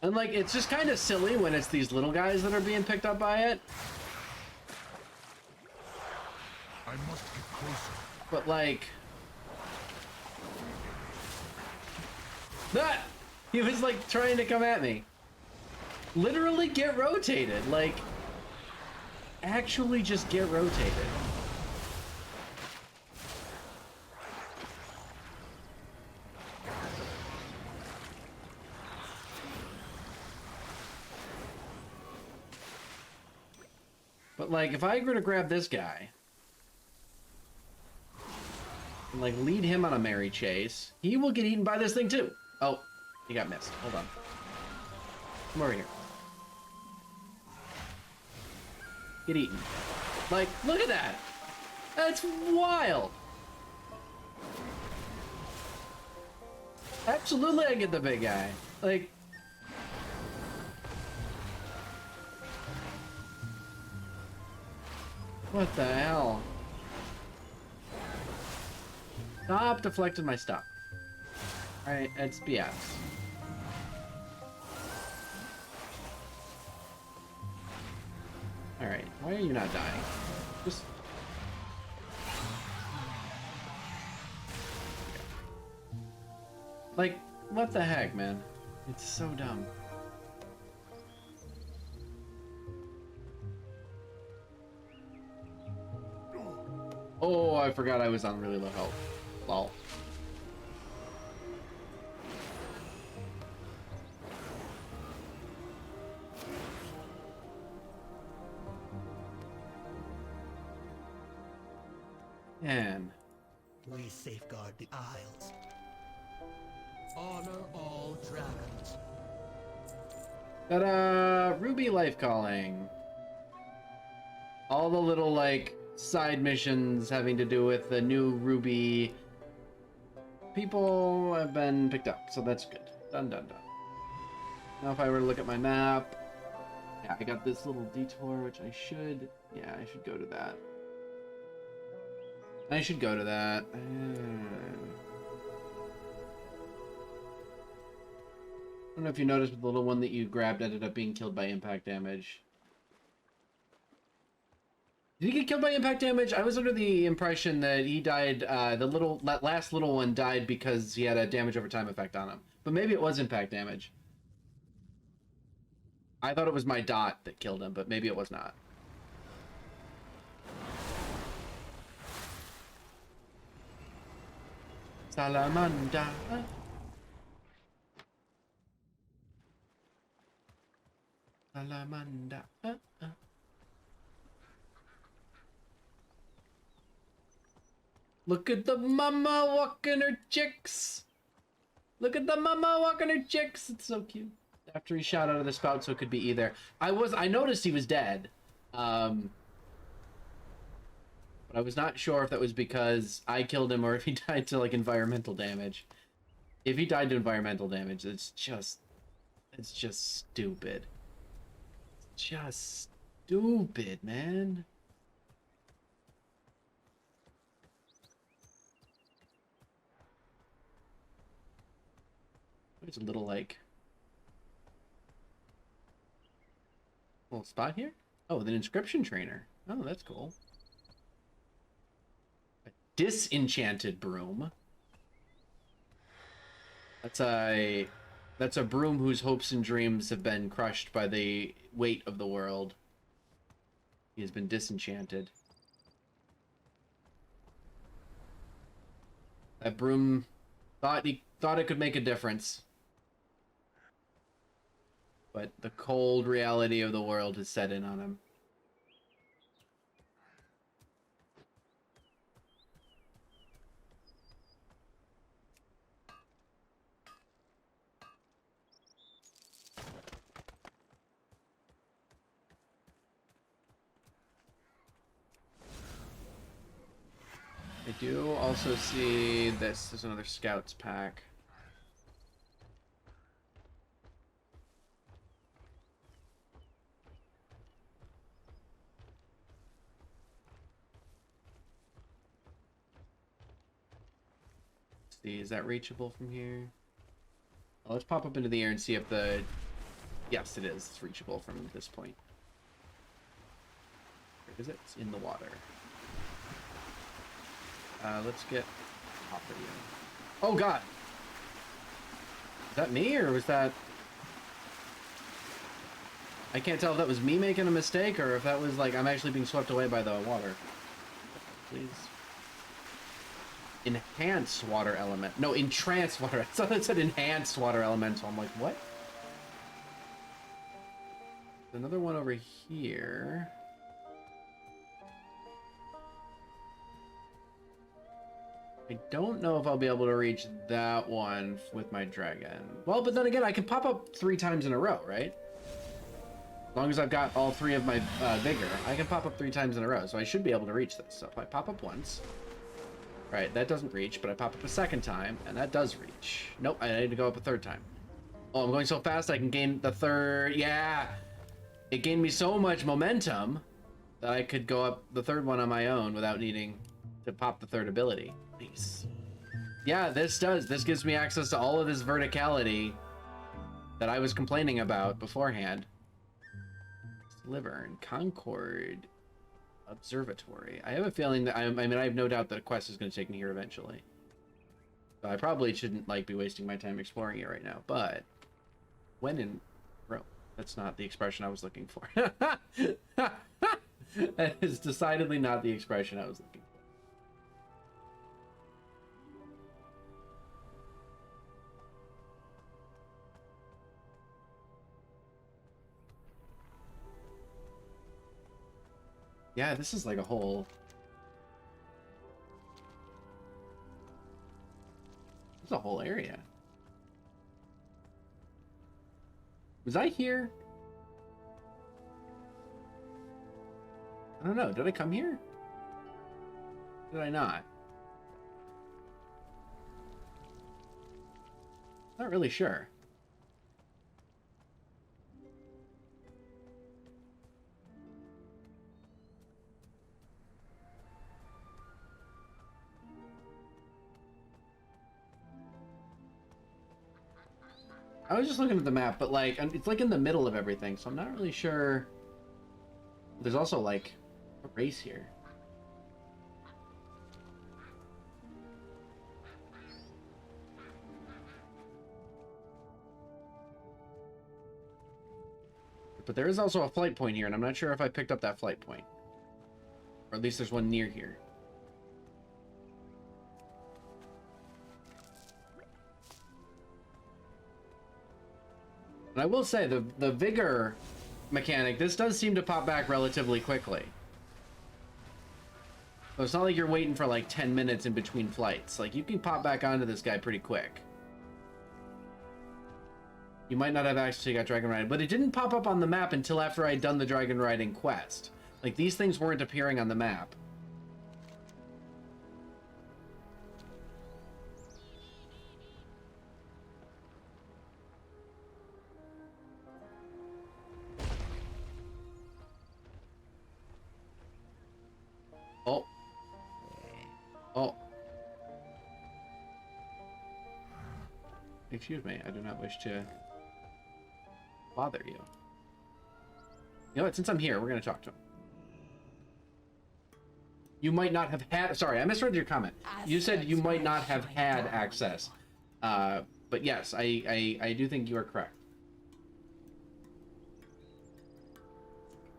And, like, it's just kind of silly when it's these little guys that are being picked up by it. I must get closer. But, like... That! He was, like, trying to come at me. Literally get rotated. Like, actually just get rotated. But, like, if I were to grab this guy and, like, lead him on a merry chase, he will get eaten by this thing, too. Oh, he got missed. Hold on. Come over here. Get eaten. Like, look at that. That's wild. Absolutely, I get the big guy. Like, what the hell? Stop deflecting my stuff. Alright, it's BS. Alright, why are you not dying? Just... Like, what the heck, man? It's so dumb. Oh, I forgot I was on really low health. Lol. Man. We safeguard the Isles. Honor all dragons. Ta-da! Ruby life calling. All the little, like, side missions having to do with the new Ruby people have been picked up, so that's good. Done, done, done. Now if I were to look at my map, yeah, I got this little detour, which I should go to that. I should go to that. I don't know if you noticed, but the little one that you grabbed ended up being killed by impact damage. Did he get killed by impact damage? I was under the impression that he died, that last little one died because he had a damage over time effect on him. But maybe it was impact damage. I thought it was my dot that killed him, but maybe it was not. Salamanda. Salamanda. Look at the mama walking her chicks. Look at the mama walking her chicks. It's so cute. After he shot out of the spout, so it could be either. I noticed he was dead. But I was not sure if that was because I killed him or if he died to, like, environmental damage. If he died to environmental damage, it's just stupid. It's just stupid, man. There's a little, like, little spot here. Oh, with an inscription trainer. Oh, that's cool. A disenchanted broom. That's a broom whose hopes and dreams have been crushed by the weight of the world. He has been disenchanted. That broom thought it could make a difference. But the cold reality of the world has set in on him. I do also see this. There's another scouts pack. Is that reachable from here? Well, let's pop up into the air and see if the... Yes, it is. It's reachable from this point. Where is it? It's in the water. Let's get property in. Oh, God! Is that me, or was that... I can't tell if that was me making a mistake, or if that was, like, I'm actually being swept away by the water. Please. Enhanced water element. No, entranced water. I thought it said enhanced water elemental. I'm like, what? Another one over here. I don't know if I'll be able to reach that one with my dragon. Well, but then again, I can pop up 3 times in a row, right? As long as I've got all 3 of my vigor, I can pop up 3 times in a row, so I should be able to reach this. So if I pop up once... Right, that doesn't reach, but I pop up a second time, and that does reach. Nope, I need to go up a third time. Oh, I'm going so fast I can gain the third. Yeah, it gained me so much momentum that I could go up the third one on my own without needing to pop the third ability. Nice. Yeah, this gives me access to all of this verticality that I was complaining about beforehand. Sliver and Concord Observatory. I have a feeling that I have no doubt that a quest is going to take me here eventually. So I probably shouldn't be wasting my time exploring it right now, but when in Rome. That's not the expression I was looking for. That is decidedly not the expression I was looking for. Yeah, this is like a whole... It's a whole area. Was I here? I don't know. Did I come here? Did I not? Not really sure. I was just looking at the map, but it's in the middle of everything, so I'm not really sure. There's also a race here. But there is also a flight point here, and I'm not sure if I picked up that flight point. Or at least there's one near here. And I will say, the vigor mechanic, this does seem to pop back relatively quickly. So it's not like you're waiting for 10 minutes in between flights. You can pop back onto this guy pretty quick. You might not have actually got dragon riding, but it didn't pop up on the map until after I'd done the dragon riding quest. These things weren't appearing on the map. Oh. Oh. Excuse me, I do not wish to bother you. You know what, since I'm here, we're going to talk to him. You might not have had... Sorry, I misread your comment. You said you might not have had access. But yes, I do think you are correct.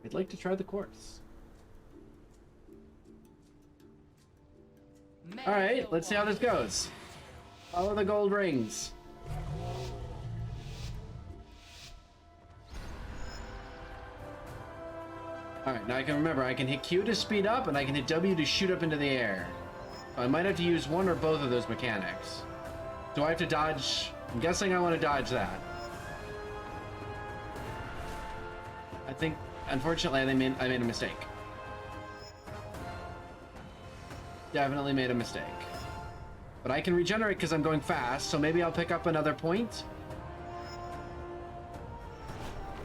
I'd like to try the course. Alright, let's see how this goes. Follow the gold rings. Alright, now I can remember, I can hit Q to speed up, and I can hit W to shoot up into the air. So I might have to use one or both of those mechanics. Do I have to dodge? I'm guessing I want to dodge that. I think, unfortunately, I made a mistake. Definitely made a mistake. But I can regenerate because I'm going fast, so maybe I'll pick up another point.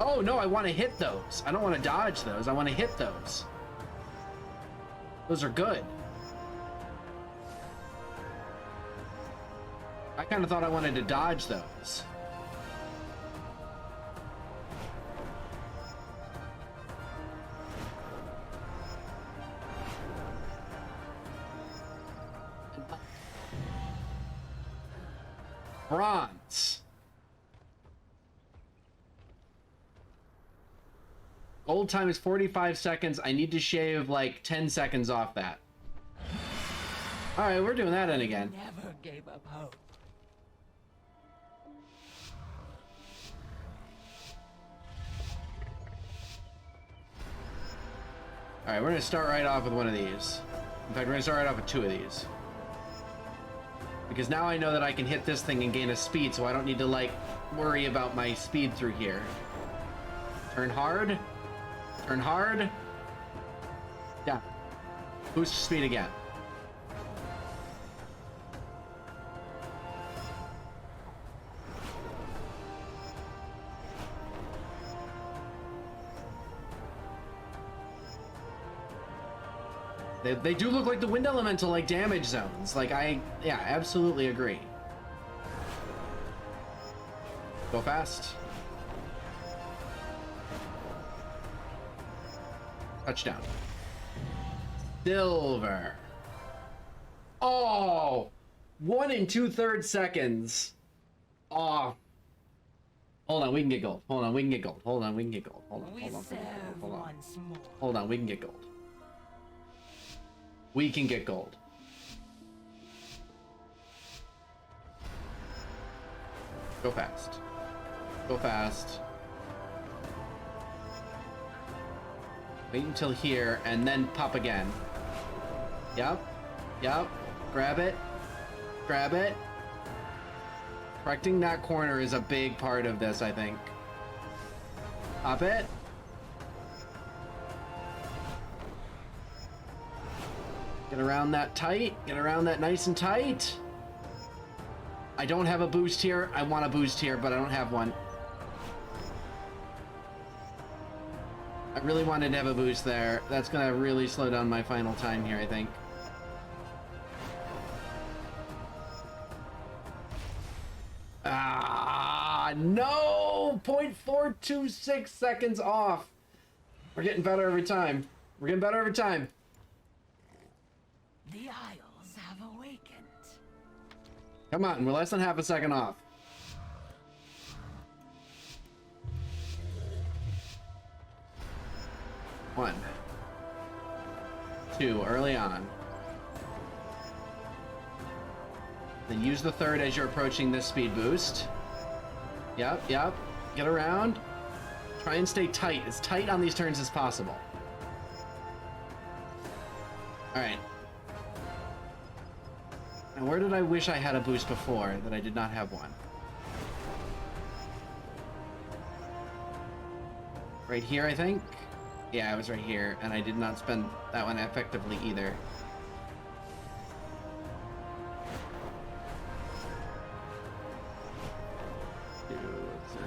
Oh, no, I want to hit those. I don't want to dodge those. I want to hit those. Those are good. I kind of thought I wanted to dodge those. Bronze. Gold time is 45 seconds. I need to shave 10 seconds off that. Alright, we're doing that in again. Never gave up hope. Alright, we're gonna start right off with one of these. In fact, we're gonna start right off with two of these. Because now I know that I can hit this thing and gain a speed, so I don't need to, worry about my speed through here. Turn hard. Turn hard. Yeah. Boost speed again. They do look like the wind elemental, like damage zones. Like yeah, absolutely agree. Go fast. Touchdown. Silver. Oh, 1 2/3 seconds. Oh. Hold on, we can get gold. Hold on, we can get gold. Hold on, we can get gold. Hold on, hold on, hold on. Hold on, we can get gold. We can get gold. Go fast. Go fast. Wait until here and then pop again. Yep. Yep. Grab it. Grab it. Correcting that corner is a big part of this, I think. Pop it. Get around that tight. Get around that nice and tight. I don't have a boost here. I want a boost here, but I don't have one. I really wanted to have a boost there. That's gonna really slow down my final time here, I think. Ah, no! 0.426 seconds off. We're getting better every time. We're getting better every time. The Isles have awakened. Come on, we're less than half a second off. One. 2, early on. Then use the 3rd as you're approaching this speed boost. Yep, yep. Get around. Try and stay tight, as tight on these turns as possible. Alright. Now where did I wish I had a boost before that I did not have one? Right here, I think? Yeah, it was right here, and I did not spend that one effectively either. Two,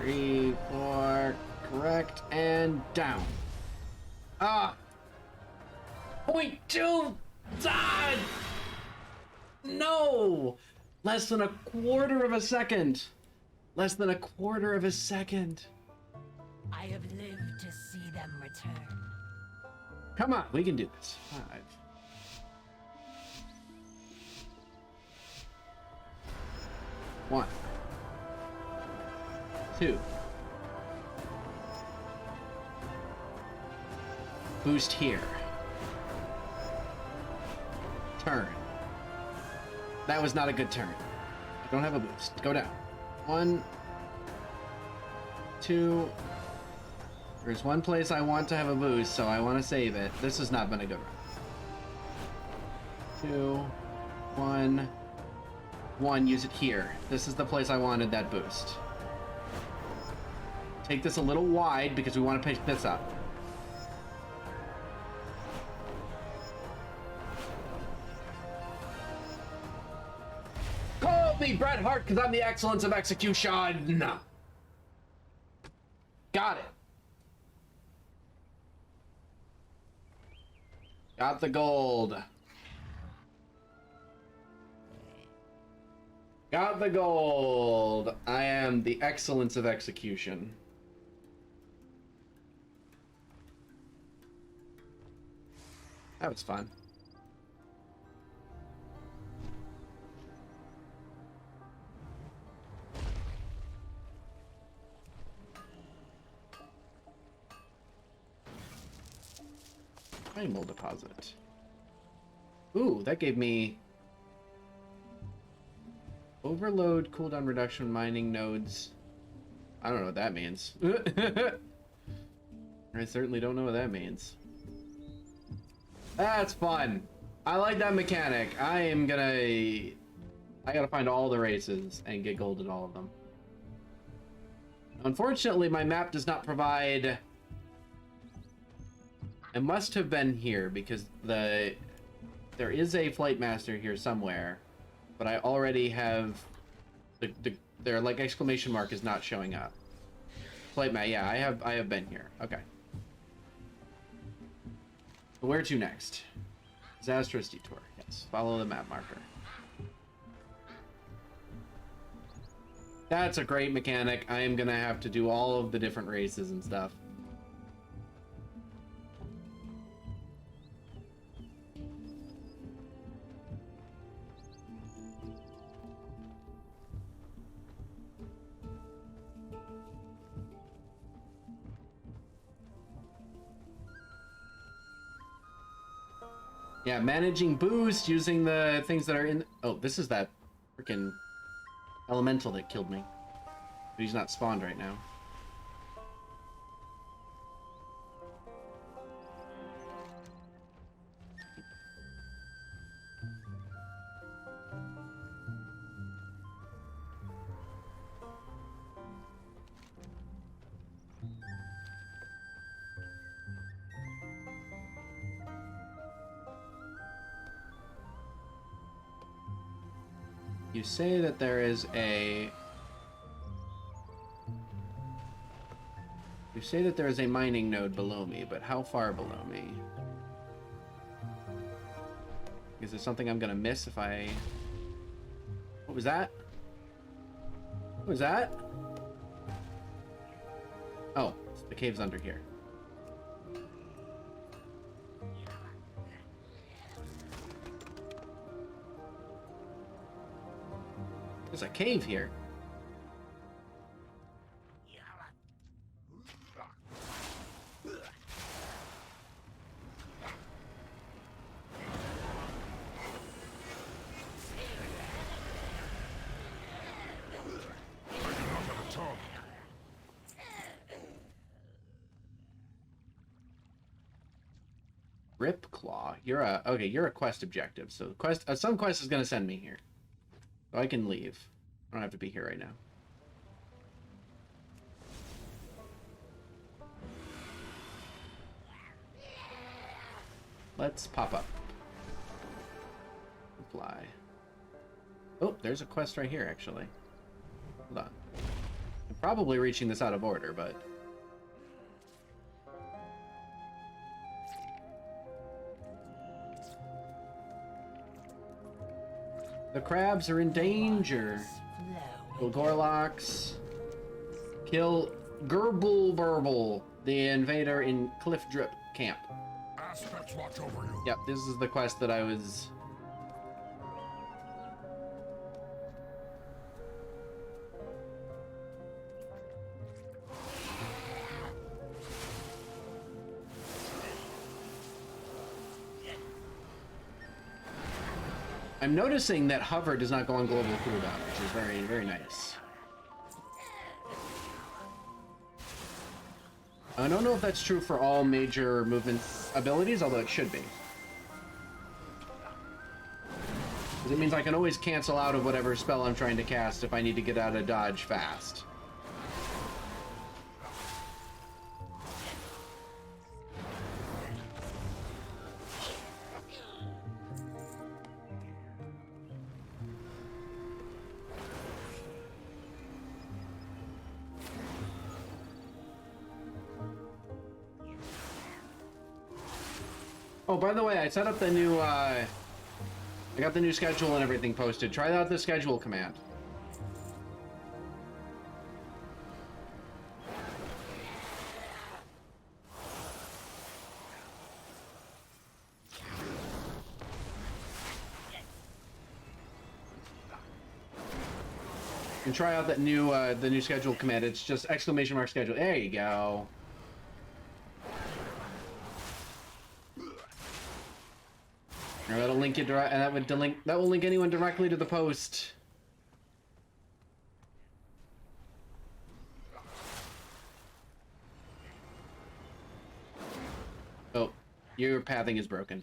3, 4, correct, and down. Ah! 0.2! Ah! No! Less than a quarter of a second. Less than a quarter of a second. I have lived to see them return. Come on, we can do this. 5. One. 2. Boost here. Turn. That was not a good turn. I don't have a boost. Go down. 1. 2. There's one place I want to have a boost, so I want to save it. This has not been a good run. 2, 1, 1. Use it here. This is the place I wanted that boost. Take this a little wide because we want to pick this up. Call me Bret Hart because I'm the excellence of execution. Got it. Got the gold. Got the gold. I am the excellence of execution. That was fun. Primal deposit. Ooh, that gave me overload, cooldown reduction, mining nodes. I don't know what that means. I certainly don't know what that means. That's fun. I like that mechanic. I gotta find all the races and get gold at all of them. Unfortunately, my map does not provide... It must have been here because there is a flight master here somewhere, but I already have their like exclamation mark is not showing up. Flight mat, yeah, I have been here. Okay. Where to next? Disastrous detour. Yes. Follow the map marker. That's a great mechanic. I am gonna have to do all of the different races and stuff. Yeah, managing boost using the things that are in. Oh, this is that freaking elemental that killed me. But he's not spawned right now. You say that there is a... You say that there is a mining node below me, but how far below me? Is there something I'm gonna miss if I... What was that? What was that? Oh, the cave's under here. There's a cave here. Ripclaw. You're a okay. You're a quest objective. So the quest, some quest is gonna send me here, so I can leave. I don't have to be here right now. Let's pop up. Fly. Oh, there's a quest right here, actually. Hold on. I'm probably reaching this out of order, but... The crabs are in danger. Kill Gorloks. Kill Gerbil Burble, the invader in Cliff Drip Camp. Aspects watch over you. Yep, this is the quest that I was... I'm noticing that hover does not go on global cooldown, which is very, very nice. I don't know if that's true for all major movement abilities, although it should be. Because it means I can always cancel out of whatever spell I'm trying to cast if I need to get out of dodge fast. Oh, by the way, I set up the new, I got the new schedule and everything posted. Try out the schedule command. And try out that new, the new schedule command. It's just exclamation mark schedule. There you go. And that'll link you direct, and that will link anyone directly to the post. Oh, your pathing is broken.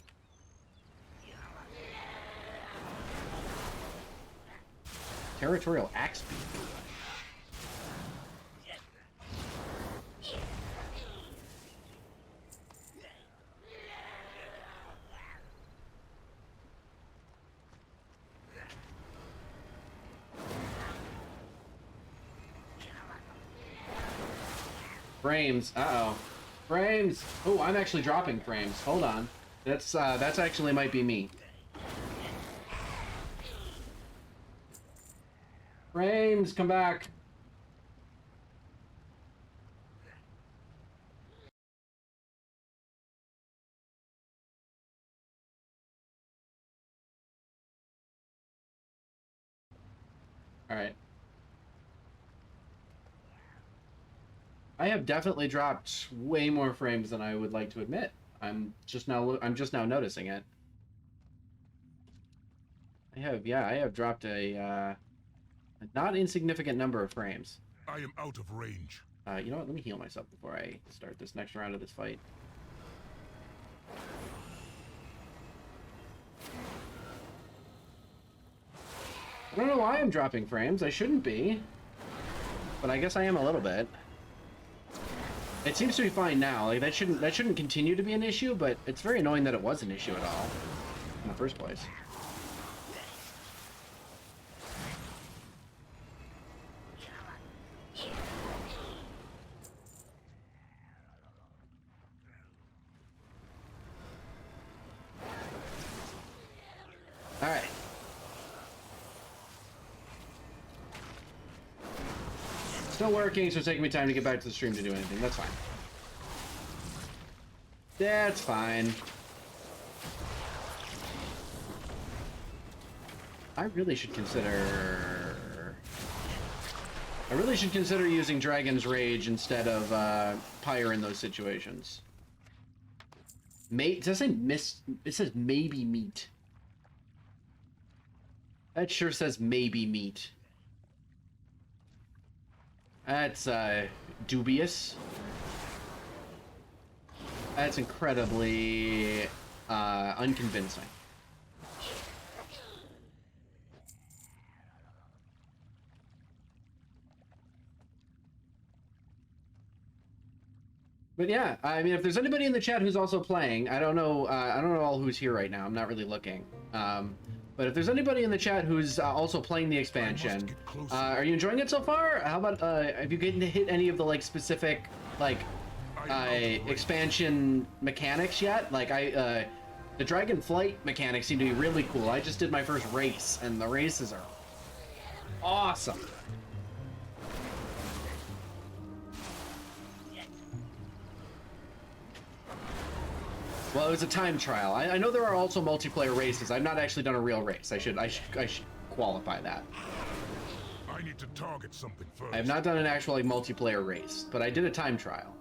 Territorial axe beam. Frames. Uh-oh. Frames. Oh, I'm actually dropping frames. Hold on. That's actually might be me. Frames, come back. All right. I have definitely dropped way more frames than I would like to admit. I'm just now noticing it. I have dropped a not insignificant number of frames. I am out of range. You know what? Let me heal myself before I start this next round of this fight. I don't know why I'm dropping frames. I shouldn't be. But I guess I am a little bit. It seems to be fine now. Like that shouldn't continue to be an issue, but it's very annoying that it was an issue at all in the first place. All right. Still working, so it's taking me time to get back to the stream to do anything. That's fine. That's fine. I really should consider using Dragon's Rage instead of Pyre in those situations. Does that say it says maybe meat. That sure says maybe meat. That's dubious. That's incredibly unconvincing. But yeah, I mean, if there's anybody in the chat who's also playing, I don't know all who's here right now. I'm not really looking. But if there's anybody in the chat who's also playing the expansion, are you enjoying it so far? How about have you gotten to hit any of the like specific like expansion mechanics yet? Like the Dragonflight mechanics seem to be really cool. I just did my first race, and the races are awesome. Well, it was a time trial. I know there are also multiplayer races. I've not actually done a real race. I should qualify that. I need to target something first. I have not done an actual like multiplayer race, but I did a time trial.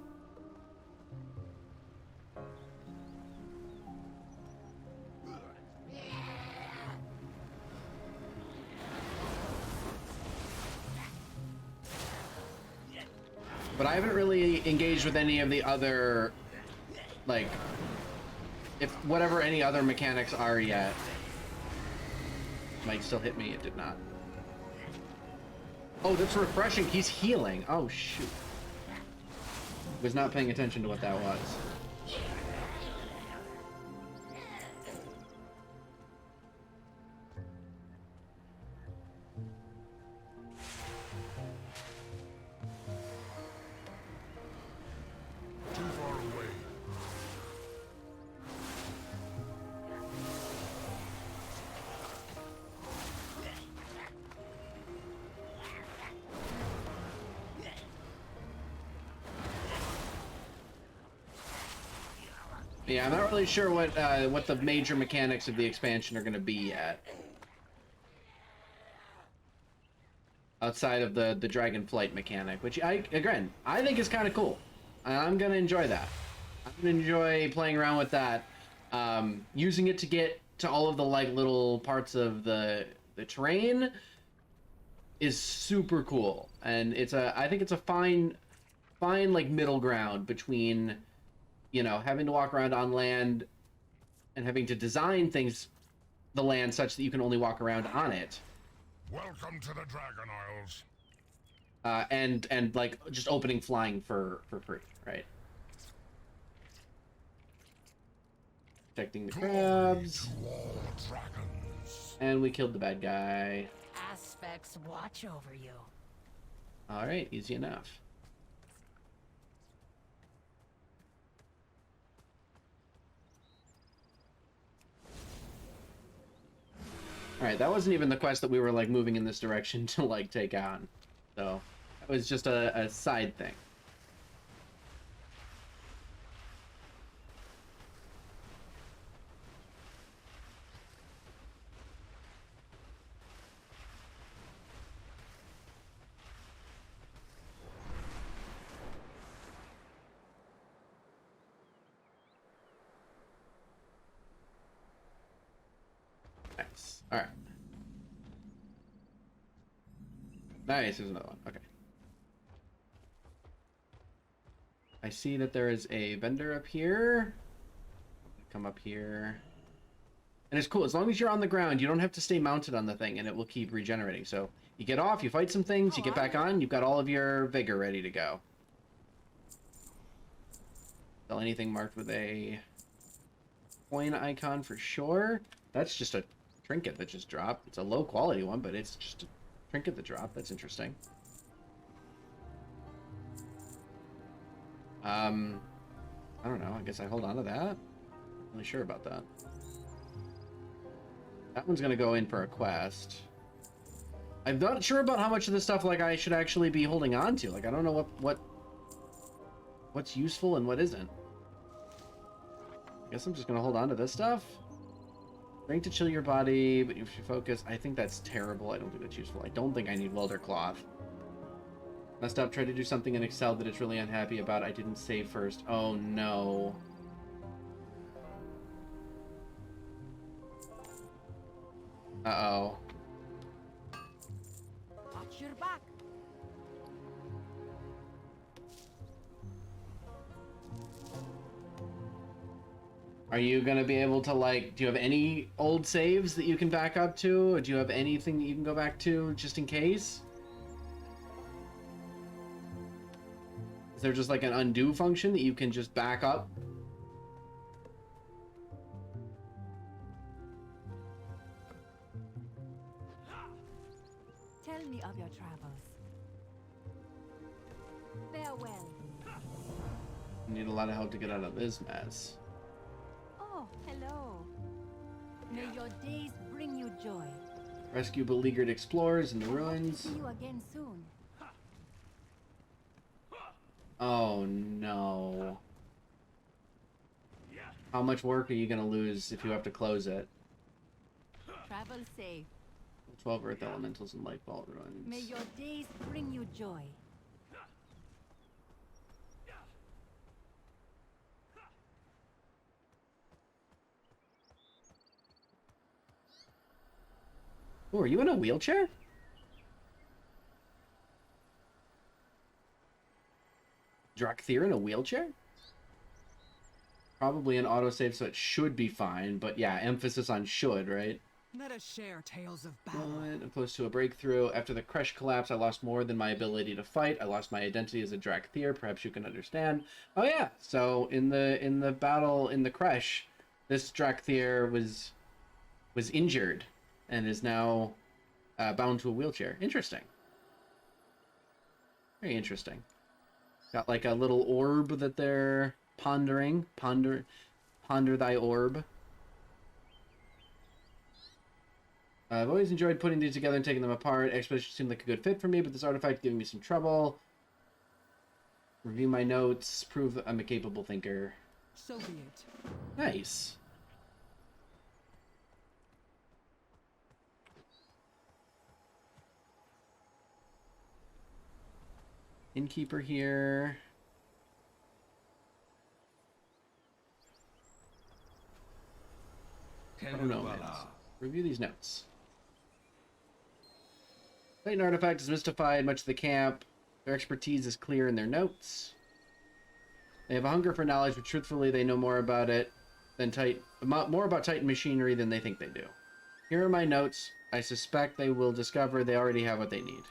But I haven't really engaged with any of the other, like, if whatever any other mechanics are yet. Might still hit me. It did not. Oh, that's refreshing. He's healing. Oh, shoot. Was not paying attention to what that was. Too far away. Yeah, I'm not really sure what the major mechanics of the expansion are going to be yet. Outside of the Dragonflight mechanic, which I think is kind of cool. I'm going to enjoy that. I'm going to enjoy playing around with that. Using it to get to all of the like little parts of the terrain is super cool. And I think it's a fine like middle ground between, you know, having to walk around on land and having to design the land such that you can only walk around on it. Welcome to the Dragon Isles. And like just opening flying for free, right? Protecting the crabs. To all dragons. And we killed the bad guy. Aspects watch over you. All right, easy enough. Alright, that wasn't even the quest that we were, like, moving in this direction to, like, take on. So, that was just a side thing. Nice. Alright. Nice, there's another one. Okay. I see that there is a vendor up here. Come up here. And it's cool. As long as you're on the ground, you don't have to stay mounted on the thing, and it will keep regenerating. So you get off, you fight some things, you get back on, you've got all of your vigor ready to go. Sell anything marked with a coin icon for sure. That's just a trinket that just dropped. It's a low quality one, but it's just a trinket that dropped. That's interesting. I don't know. I guess I hold on to that. Not really sure about that. That one's gonna go in for a quest. I'm not sure about how much of this stuff like I should actually be holding on to. Like I don't know what's useful and what isn't. I guess I'm just gonna hold on to this stuff. Drink to chill your body, but if you focus, I think that's terrible. I don't think that's useful. I don't think I need welder cloth. Messed up, tried to do something in Excel that it's really unhappy about. I didn't save first. Oh no. Uh-oh. Watch your back. Are you gonna be able to, like, do you have any old saves that you can back up to? Or do you have anything that you can go back to just in case? Is there just like an undo function that you can just back up? Tell me of your travels. Farewell. You need a lot of help to get out of this mess. Oh, hello. May your days bring you joy. Rescue beleaguered explorers in the I hope to ruins. see you again soon. Oh no. How much work are you gonna lose if you have to close it? Travel safe. 12 Earth Elementals and Light Vault ruins. May your days bring you joy. Oh, are you in a wheelchair? Drakthir in a wheelchair? Probably an autosave, so it should be fine, but yeah, emphasis on should, right? Let us share tales of battle. Opposed to a breakthrough. After the Kresh collapse, I lost more than my ability to fight. I lost my identity as a Drakthir. Perhaps you can understand. Oh yeah, so in the battle in the Kresh, this Drakthir was injured and is now bound to a wheelchair. Interesting. Very interesting. Got like a little orb that they're pondering. Ponder thy orb. I've always enjoyed putting these together and taking them apart. Expedition seemed like a good fit for me, but this artifact giving me some trouble. Review my notes. Prove that I'm a capable thinker. So be it. Nice. Innkeeper here. Oh no, man. Review these notes. Titan artifact has mystified much of the camp. Their expertise is clear in their notes. They have a hunger for knowledge, but truthfully, they know more about it than more about Titan machinery than they think they do. Here are my notes. I suspect they will discover they already have what they need.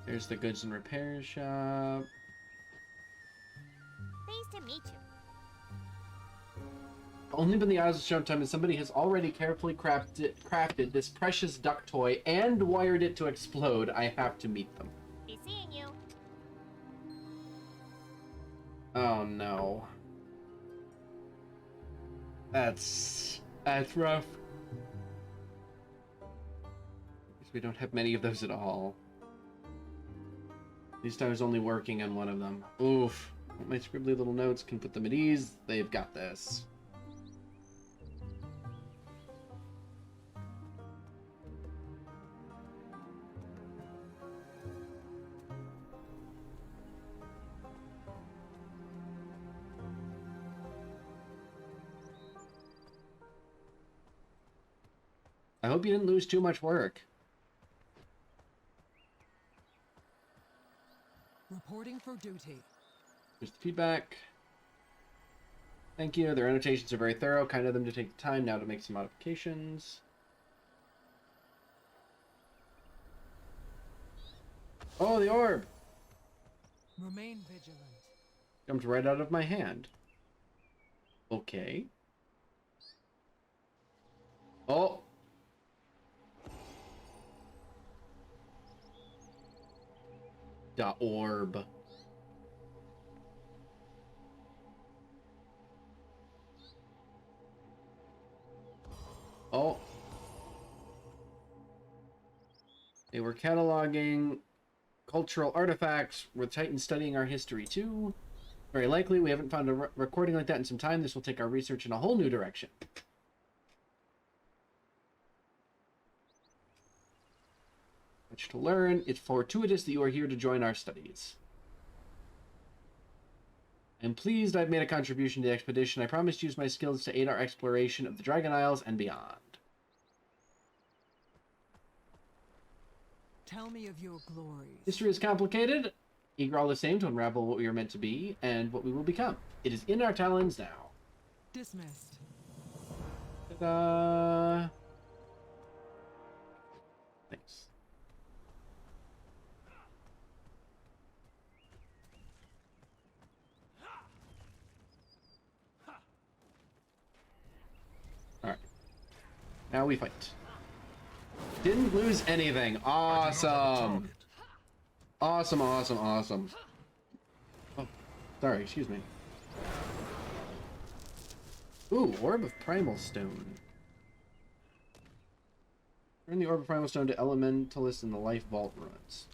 There's the goods and repair shop. Pleased to meet you. Only been the Isles of Showtime, and somebody has already carefully crafted this precious duck toy and wired it to explode. I have to meet them. Be seeing you. Oh no. That's rough. Because we don't have many of those at all. At least I was only working on one of them. Oof. My scribbly little notes can put them at ease. They've got this. I hope you didn't lose too much work. Reporting for duty. Here's the feedback. Thank you. Their annotations are very thorough. Kind of them to take the time now to make some modifications. Oh, the orb! Remain vigilant. Jumped right out of my hand. Okay. Oh! The orb. Oh. They were cataloging cultural artifacts. We're Titans studying our history too. Very likely, we haven't found a recording like that in some time. This will take our research in a whole new direction. Much to learn. It's fortuitous that you are here to join our studies. I'm pleased I've made a contribution to the expedition. I promise to use my skills to aid our exploration of the Dragon Isles and beyond. Tell me of your glories. History is complicated. Eager all the same to unravel what we are meant to be and what we will become. It is in our talons now. Dismissed. Ta-da! Thanks. Alright. Now we fight. Didn't lose anything. Awesome. Awesome, awesome, awesome. Oh, sorry, excuse me. Ooh, Orb of Primal Stone. Turn the Orb of Primal Stone to Elementalist in the Life Vault ruins.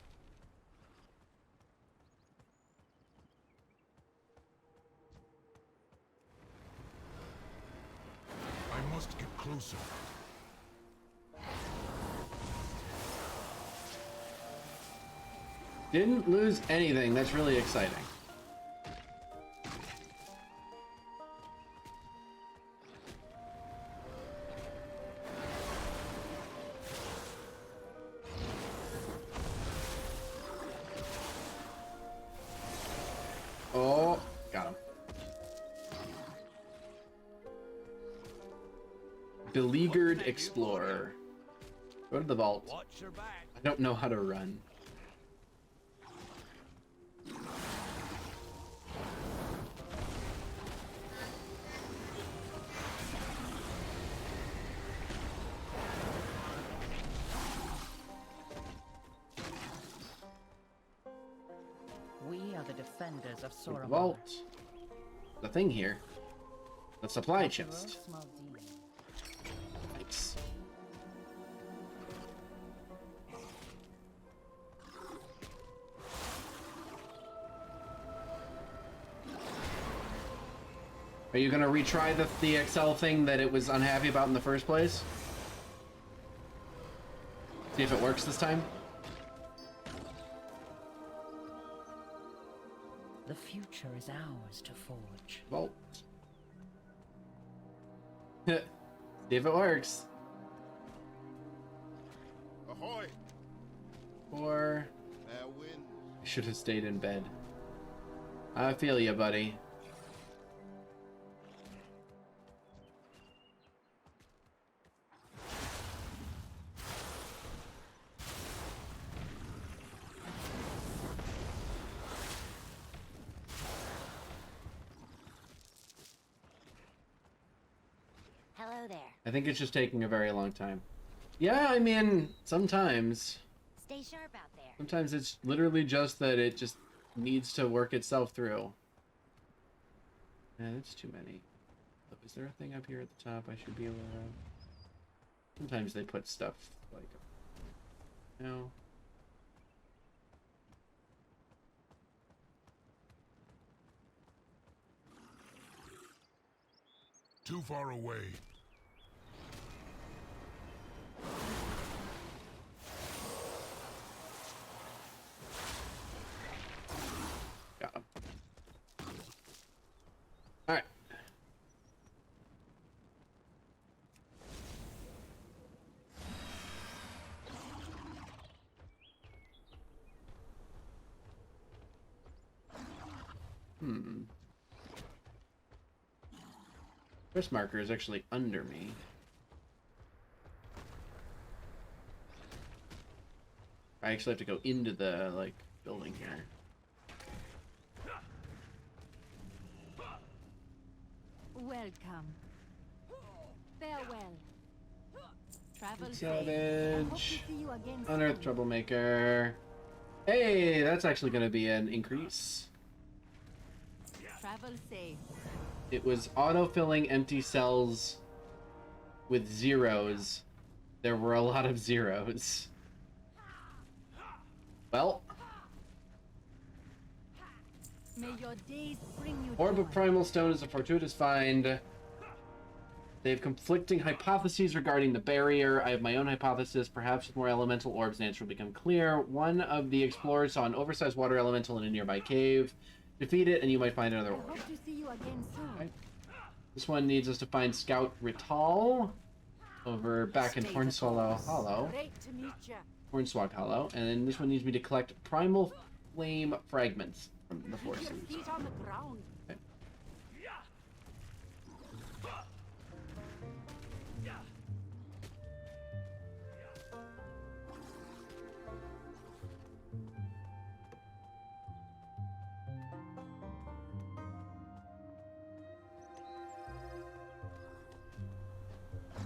I must get closer. Didn't lose anything. That's really exciting. Oh, got him. Beleaguered Explorer. Go to the vault. I don't know how to run. We are the defenders of Sora. Vault. The thing here. The supply chest. Nice. Are you gonna retry the Excel thing that it was unhappy about in the first place? See if it works this time? The future is ours to forge. Vault. See if it works. Ahoy! Or Fair wind. I should have stayed in bed. I feel you, buddy. I think it's just taking a very long time. Yeah, I mean, sometimes. Stay sharp out there. Sometimes it's literally just that it just needs to work itself through. It's too many. Is there a thing up here at the top I should be aware of? Sometimes they put stuff like, no. Too far away. Got him. All right. Quest marker is actually under me. I actually have to go into the, like, building here. Welcome. Farewell. Travel Savage. again Unearth soon. Troublemaker. Hey, that's actually going to be an increase. Travel safe. It was auto-filling empty cells with zeros. There were a lot of zeros. Well. May your days bring you Orb joy. of Primal Stone is a fortuitous find. They have conflicting hypotheses regarding the barrier. I have my own hypothesis. Perhaps with more elemental orbs, the answer will become clear. One of the explorers saw an oversized water elemental in a nearby cave. Defeat it, and you might find another orb. Hope to see you again soon. Okay. This one needs us to find Scout Rital over back in Hornswallow Hollow. Great to meet you. Hornswog Hollow. And then this one needs me to collect Primal Flame Fragments from the forces. Keep your feet on the ground. Okay.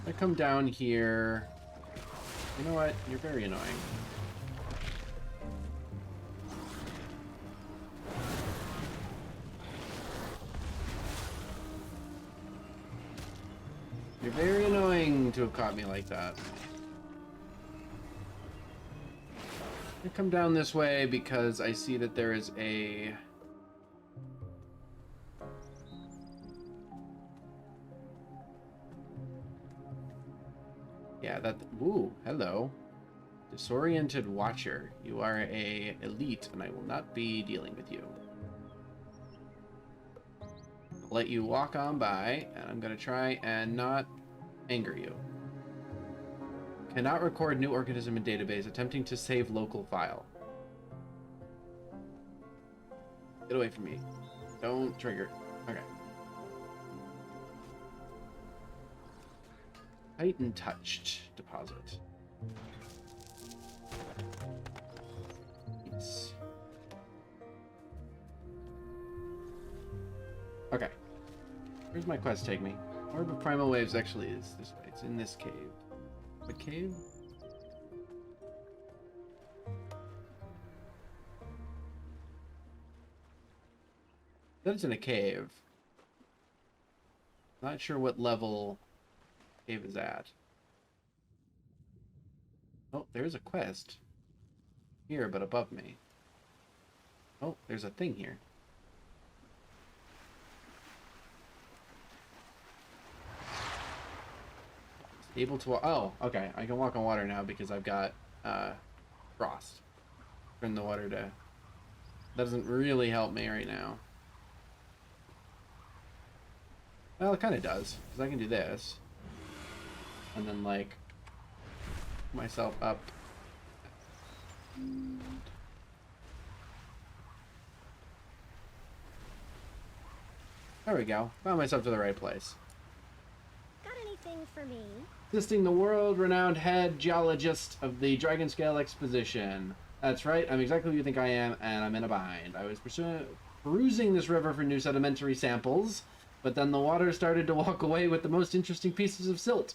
I come down here. You know what? You're very annoying. You're very annoying to have caught me like that. I come down this way because I see that there is a... Yeah, that... Ooh, hello. Disoriented Watcher. You are a elite, and I will not be dealing with you. I'll let you walk on by, and I'm going to try and not anger you. Cannot record new organism in database. Attempting to save local file. Get away from me. Don't trigger. Okay. Titan touched deposit. Yes. Okay. Where's my quest take me? Orb of Primal Waves actually is this way. It's in this cave. The cave? That's in a cave. Not sure what level cave is at. Oh, there's a quest. Here, but above me. Oh, there's a thing here. Able to... Oh, okay. I can walk on water now because I've got frost. Turn the water to... Doesn't really help me right now. Well, it kind of does. Because I can do this. And then, like... myself up. There we go. Found myself to the right place. Got anything for me? Assisting the world-renowned head geologist of the Dragon Scale Exposition. That's right, I'm exactly who you think I am, and I'm in a bind. I was perusing this river for new sedimentary samples, but then the water started to walk away with the most interesting pieces of silt.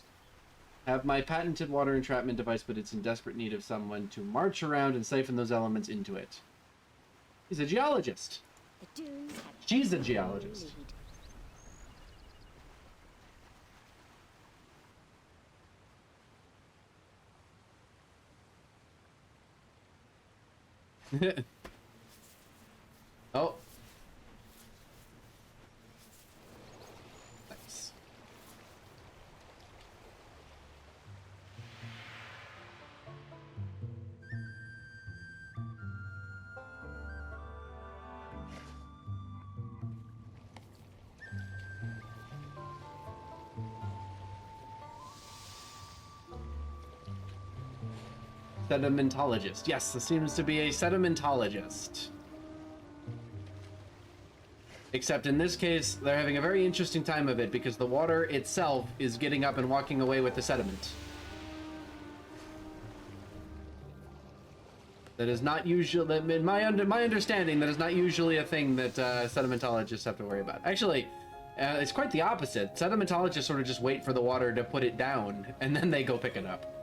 Have my patented water entrapment device, but it's in desperate need of someone to march around and siphon those elements into it. He's a geologist. The dunes have She's a geologist. Oh. Nice. Sedimentologist. Yes, this seems to be a sedimentologist. Except in this case, they're having a very interesting time of it because the water itself is getting up and walking away with the sediment. That is not usually, in my understanding, that is not usually a thing that sedimentologists have to worry about. Actually, it's quite the opposite. Sedimentologists sort of just wait for the water to put it down, and then they go pick it up.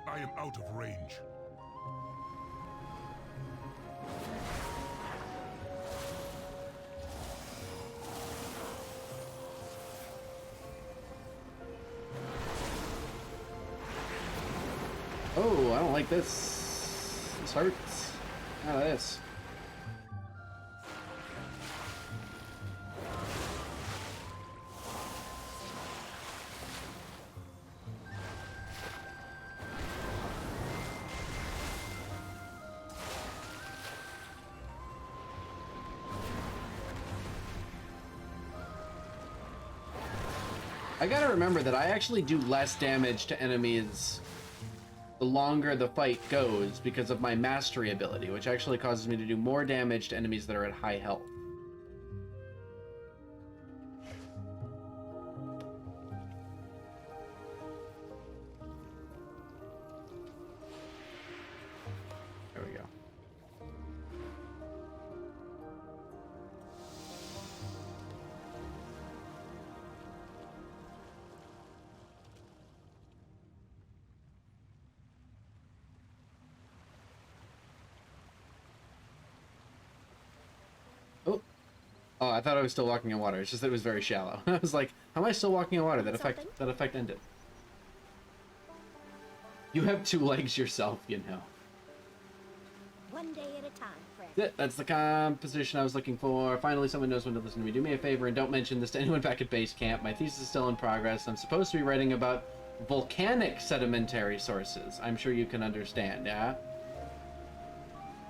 I am out of range. Oh, I don't like this. This hurts. Out of this. I gotta remember that I actually do less damage to enemies the longer the fight goes because of my mastery ability, which actually causes me to do more damage to enemies that are at high health. There we go. Oh, I thought I was still walking in water. It's just that it was very shallow. I was like, how am I still walking in water? That effect ended. You have 2 legs yourself, you know. one day at a time, friend. That's the composition I was looking for. Finally, someone knows when to listen to me. Do me a favor and don't mention this to anyone back at base camp. My thesis is still in progress. I'm supposed to be writing about volcanic sedimentary sources. I'm sure you can understand, yeah?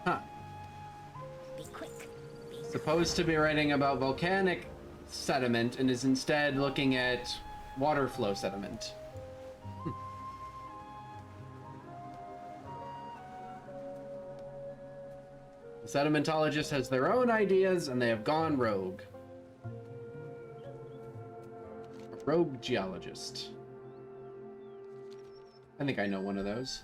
Huh. Be quick. Supposed to be writing about volcanic sediment and is instead looking at water flow sediment. The sedimentologist has their own ideas and they have gone rogue. A rogue geologist. I think I know one of those.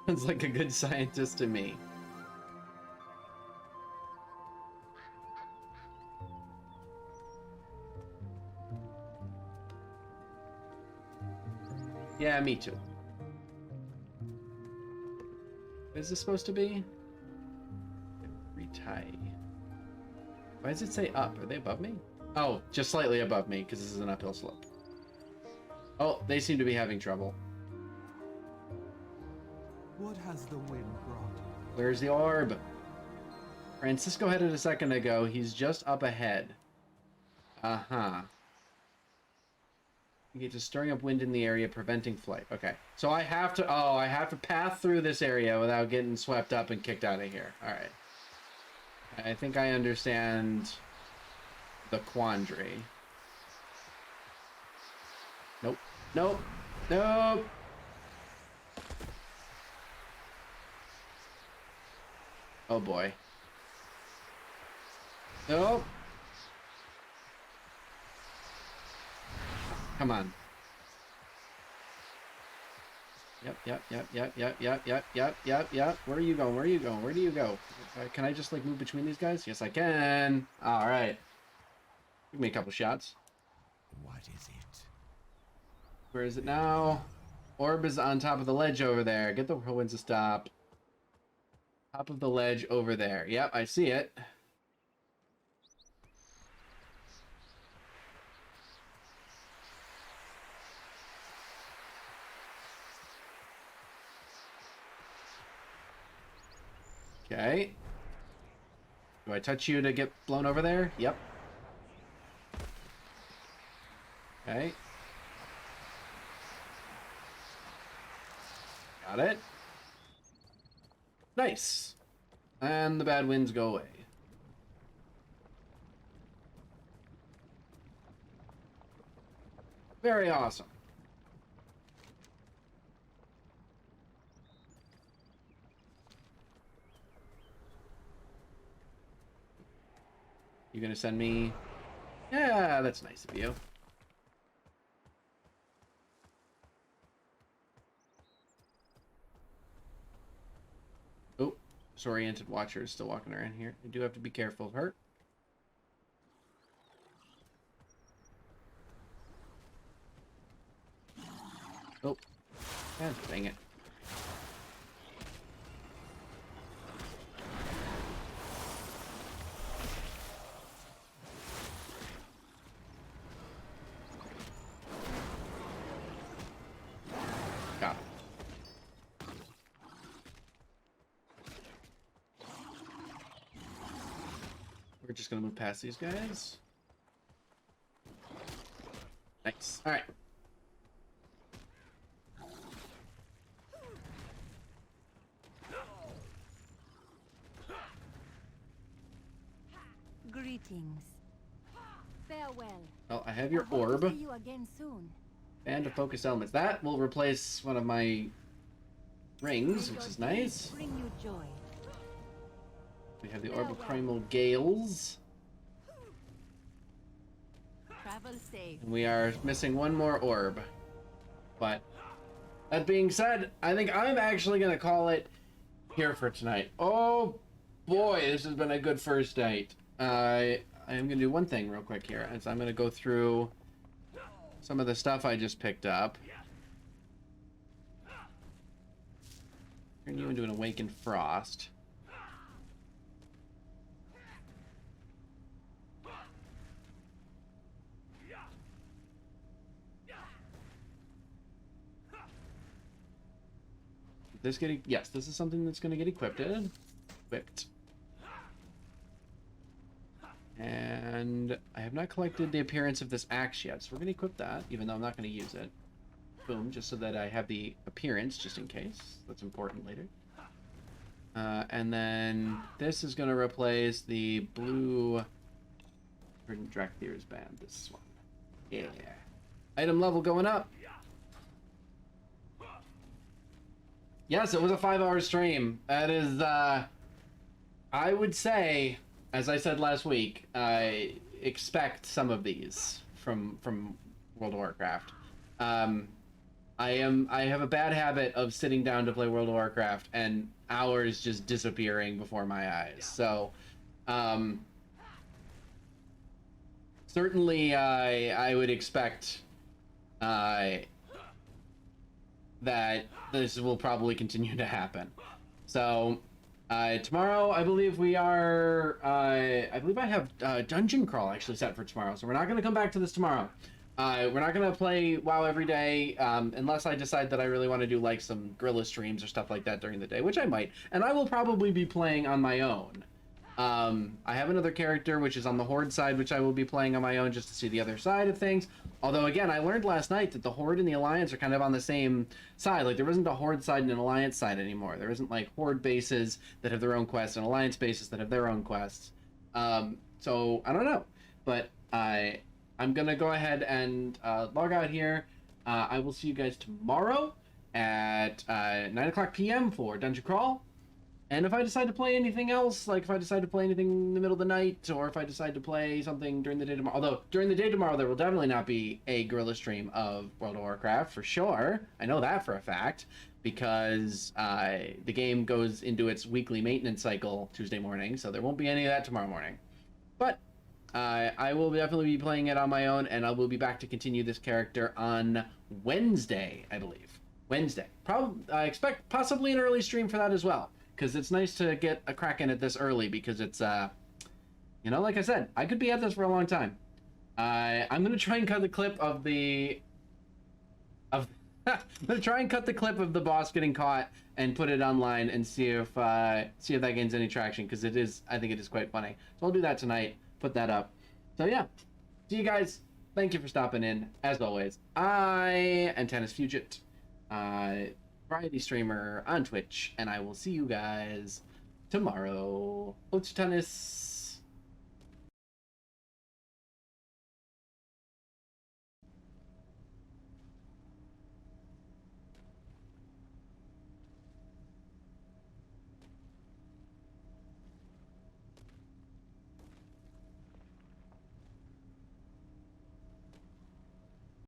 Sounds like a good scientist to me. Yeah, me too. What is this supposed to be? Retie. Why does it say up? Are they above me? Oh, just slightly above me, because this is an uphill slope. Oh, they seem to be having trouble. What has the wind brought? Where's the orb? Francisco headed a second ago. He's just up ahead. Uh-huh. You get stirring up wind in the area, preventing flight. Okay. So I have to... Oh, I have to pass through this area without getting swept up and kicked out of here. Alright. I think I understand the quandary. Nope. Nope. Nope. Oh boy. Nope. Come on. Yep. Where are you going? Where are you going? Where do you go? Can I just like move between these guys? Yes, I can. All right. Give me a couple shots. What is it? Where is it now? Orb is on top of the ledge over there. Get the whirlwinds to stop. Top of the ledge over there. Yep, I see it. Okay. Do I touch you to get blown over there? Yep. Okay. Got it. Nice. And the bad winds go away. Very awesome. You gonna send me? Yeah, that's nice of you. Oh, disoriented watcher is still walking around here. I do have to be careful of her. Oh, God dang it. Got it. We're just gonna move past these guys. Nice. All right. Greetings. Farewell. Well, I have your I hope to orb see you again soon. and a focus elements. That will replace one of my rings, which is nice. Bring you joy. We have the orb of primal gales. Travel safe. And we are missing one more orb. But that being said, I think I'm actually going to call it here for tonight. Oh boy, this has been a good first night. I am going to do one thing real quick here. As I'm going to go through some of the stuff I just picked up. Turn you into an awakened frost. This getting yes, this is something that's going to get equipped. And I have not collected the appearance of this axe yet, so we're going to equip that, even though I'm not going to use it. Boom, just so that I have the appearance, just in case. That's important later. And then this is going to replace the blue Drakthir's band. This one. Yeah. Item level going up. Yes, it was a 5-hour stream. That is, I would say, as I said last week, I expect some of these from World of Warcraft. I have a bad habit of sitting down to play World of Warcraft and hours just disappearing before my eyes. So, certainly, I would expect, that this will probably continue to happen. So tomorrow I believe we are I believe I have dungeon crawl actually set for tomorrow, so we're not going to come back to this tomorrow. We're not going to play WoW every day unless I decide that I really want to do like some guerrilla streams or stuff like that during the day, which I might, and I will probably be playing on my own. I have another character which is on the Horde side, which I will be playing on my own just to see the other side of things. Although, again, I learned last night that the Horde and the Alliance are kind of on the same side. Like, there isn't a Horde side and an Alliance side anymore. There isn't, like, Horde bases that have their own quests and Alliance bases that have their own quests. So, I don't know. But I'm going to go ahead and log out here. I will see you guys tomorrow at 9 o'clock p.m. for Dungeon Crawl. And if I decide to play anything else, like if I decide to play anything in the middle of the night, or if I decide to play something during the day tomorrow, although during the day tomorrow there will definitely not be a guerrilla stream of World of Warcraft, for sure. I know that for a fact, because the game goes into its weekly maintenance cycle Tuesday morning, so there won't be any of that tomorrow morning. But I will definitely be playing it on my own, and I will be back to continue this character on Wednesday, I believe. Wednesday. I expect possibly an early stream for that as well, because it's nice to get a crack in at this early, because it's, you know, like I said, I could be at this for a long time. I'm going to try and cut the clip of the... I'm going to try and cut the clip of the boss getting caught and put it online and see if that gains any traction, because I think it is quite funny. So I'll do that tonight, put that up. So yeah, see you guys. Thank you for stopping in. As always, I am Tennis Fugit, variety streamer on Twitch, and I will see you guys tomorrow. Tennis.